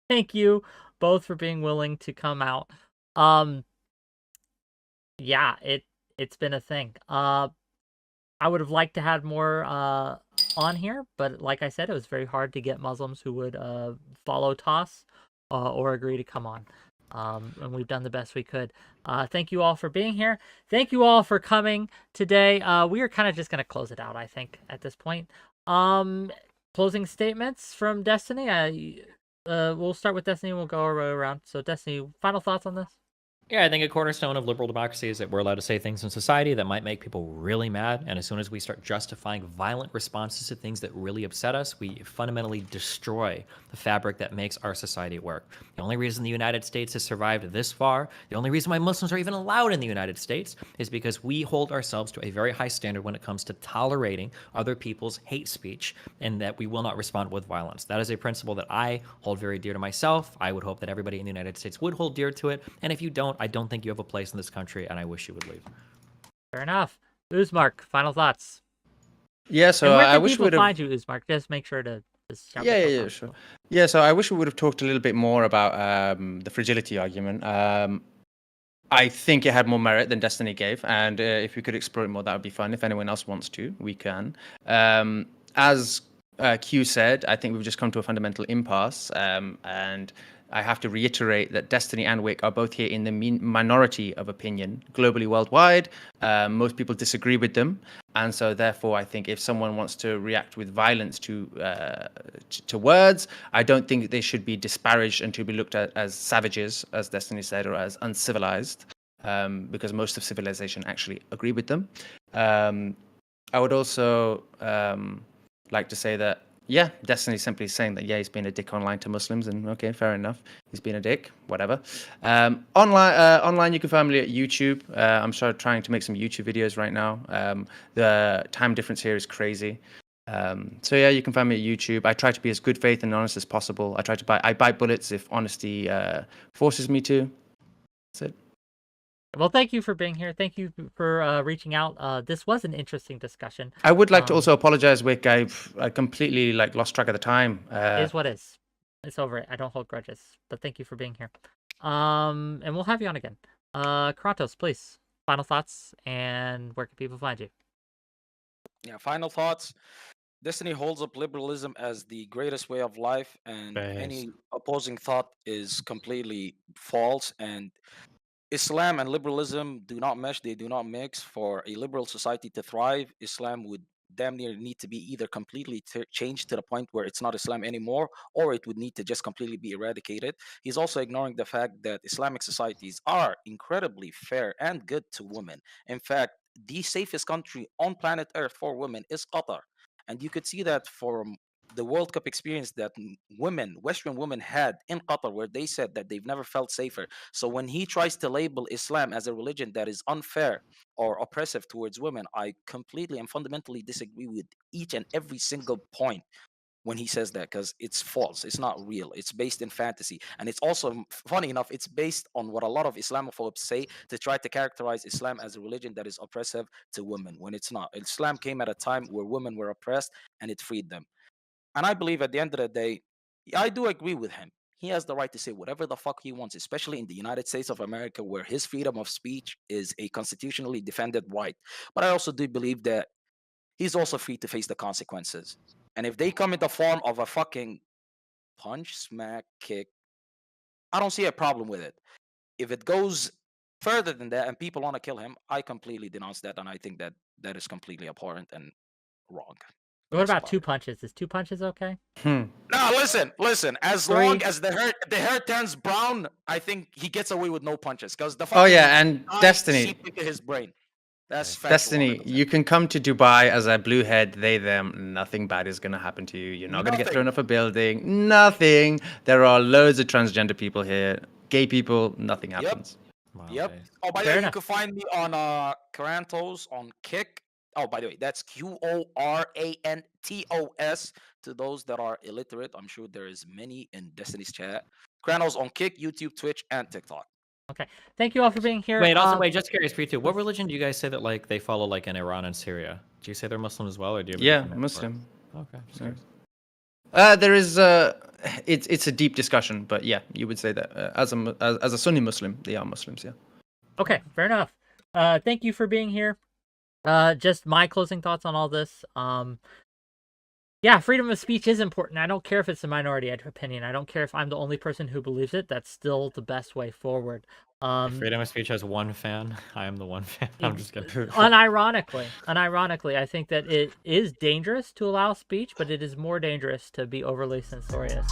Thank you both for being willing to come out. Um, yeah, it's been a thing. I would have liked to have more on here, but like I said, it was very hard to get Muslims who would follow Toss or agree to come on. And we've done the best we could. Thank you all for being here. Thank you all for coming today. We are kind of just going to close it out, I think, at this point. Closing statements from Destiny. We'll start with Destiny. We'll go around. So, Destiny, final thoughts on this? Yeah, I think a cornerstone of liberal democracy is that we're allowed to say things in society that might make people really mad. And as soon as we start justifying violent responses to things that really upset us, we fundamentally destroy the fabric that makes our society work. The only reason the United States has survived this far, the only reason why Muslims are even allowed in the United States, is because we hold ourselves to a very high standard when it comes to tolerating other people's hate speech, and that we will not respond with violence. That is a principle that I hold very dear to myself. I would hope that everybody in the United States would hold dear to it. And if you don't, I don't think you have a place in this country, and I wish you would leave. Fair enough. Узmark, final thoughts. Yeah, so And where I can wish we people would have. find you, Узmark? Just make sure to just shout Yeah, yourself yeah, yeah, out. sure. Yeah, so I wish we would have talked a little bit more about the fragility argument. I think it had more merit than Destiny gave, and if we could explore it more, that would be fun. If anyone else wants to, we can. As Q said, I think we've just come to a fundamental impasse, and I have to reiterate that Destiny and Wick are both here in the minority of opinion, globally, worldwide. Most people disagree with them, and so therefore, I think if someone wants to react with violence to words, I don't think they should be disparaged and to be looked at as savages, as Destiny said, or as uncivilized, because most of civilization actually agree with them. I would also like to say that, yeah, Destiny's simply saying that, yeah, he's been a dick online to Muslims, and okay, fair enough. He's been a dick, whatever. Online, you can find me at YouTube. I'm trying to make some YouTube videos right now. The time difference here is crazy. So yeah, you can find me at YouTube. I try to be as good faith and honest as possible. I bite bullets if honesty forces me to. That's it. Well, thank you for being here. Thank you for reaching out. This was an interesting discussion. I would like to also apologize, Wick. I completely lost track of the time. Is what is. It's over. I don't hold grudges. But thank you for being here. And we'll have you on again. Kratos, please. Final thoughts, and where can people find you? Yeah, final thoughts. Destiny holds up liberalism as the greatest way of life, and any opposing thought is completely false. And Islam and liberalism do not mesh, they do not mix. For a liberal society to thrive, Islam would damn near need to be either completely changed to the point where it's not Islam anymore, or it would need to just completely be eradicated. He's also ignoring the fact that Islamic societies are incredibly fair and good to women. In fact, the safest country on planet Earth for women is Qatar. And you could see that from the World Cup experience that Western women had in Qatar, where they said that they've never felt safer. So when he tries to label Islam as a religion that is unfair or oppressive towards women, I completely and fundamentally disagree with each and every single point. when he says that, because it's false. It's not real. It's based in fantasy. And it's also, funny enough, it's based on what a lot of Islamophobes say to try to characterize Islam as a religion that is oppressive to women, when it's not. Islam came at a time where women were oppressed and it freed them. And I believe at the end of the day, I do agree with him. He has the right to say whatever the fuck he wants, especially in the United States of America, where his freedom of speech is a constitutionally defended right. But I also do believe that he's also free to face the consequences. And if they come in the form of a fucking punch, smack, kick, I don't see a problem with it. If it goes further than that and people want to kill him, I completely denounce that, and I think that that is completely abhorrent and wrong. What about 2 punches? Is 2 punches okay? No, listen. As 3. long as the hair turns brown, I think he gets away with no punches. Because the Oh yeah, and Destiny. seep into his brain. That's Destiny, 100%. you can come to Dubai as a blue head, they, them. Nothing bad is going to happen to you. You're not going to get Nothing. thrown off a building. Nothing. There are loads of transgender people here. Gay people, nothing happens. Wow, Yep. guys. Oh, by the Fair way, enough. you can find me on Carantos on Kick. Oh, by the way, that's QORANTOS. To those that are illiterate, I'm sure there is many in Destiny's chat. Kranos on Kick, YouTube, Twitch, and TikTok. Okay. Thank you all for being here. Wait, also, wait, just curious for you too. What religion do you guys say that like they follow like in Iran and Syria? Do you say they're Muslim as well, or do you? Have a Yeah, different Muslim. Okay. Just curious. There is it's a deep discussion, but yeah, you would say that as a Sunni Muslim, they are Muslims. Yeah. Okay, fair enough. Thank you for being here. Just my closing thoughts on all this. Yeah, freedom of speech is important. I don't care if it's a minority opinion. I don't care if I'm the only person who believes it. That's still the best way forward. Freedom of speech has one fan. I am the one fan. I'm just kidding. Unironically, I think that it is dangerous to allow speech, but it is more dangerous to be overly censorious.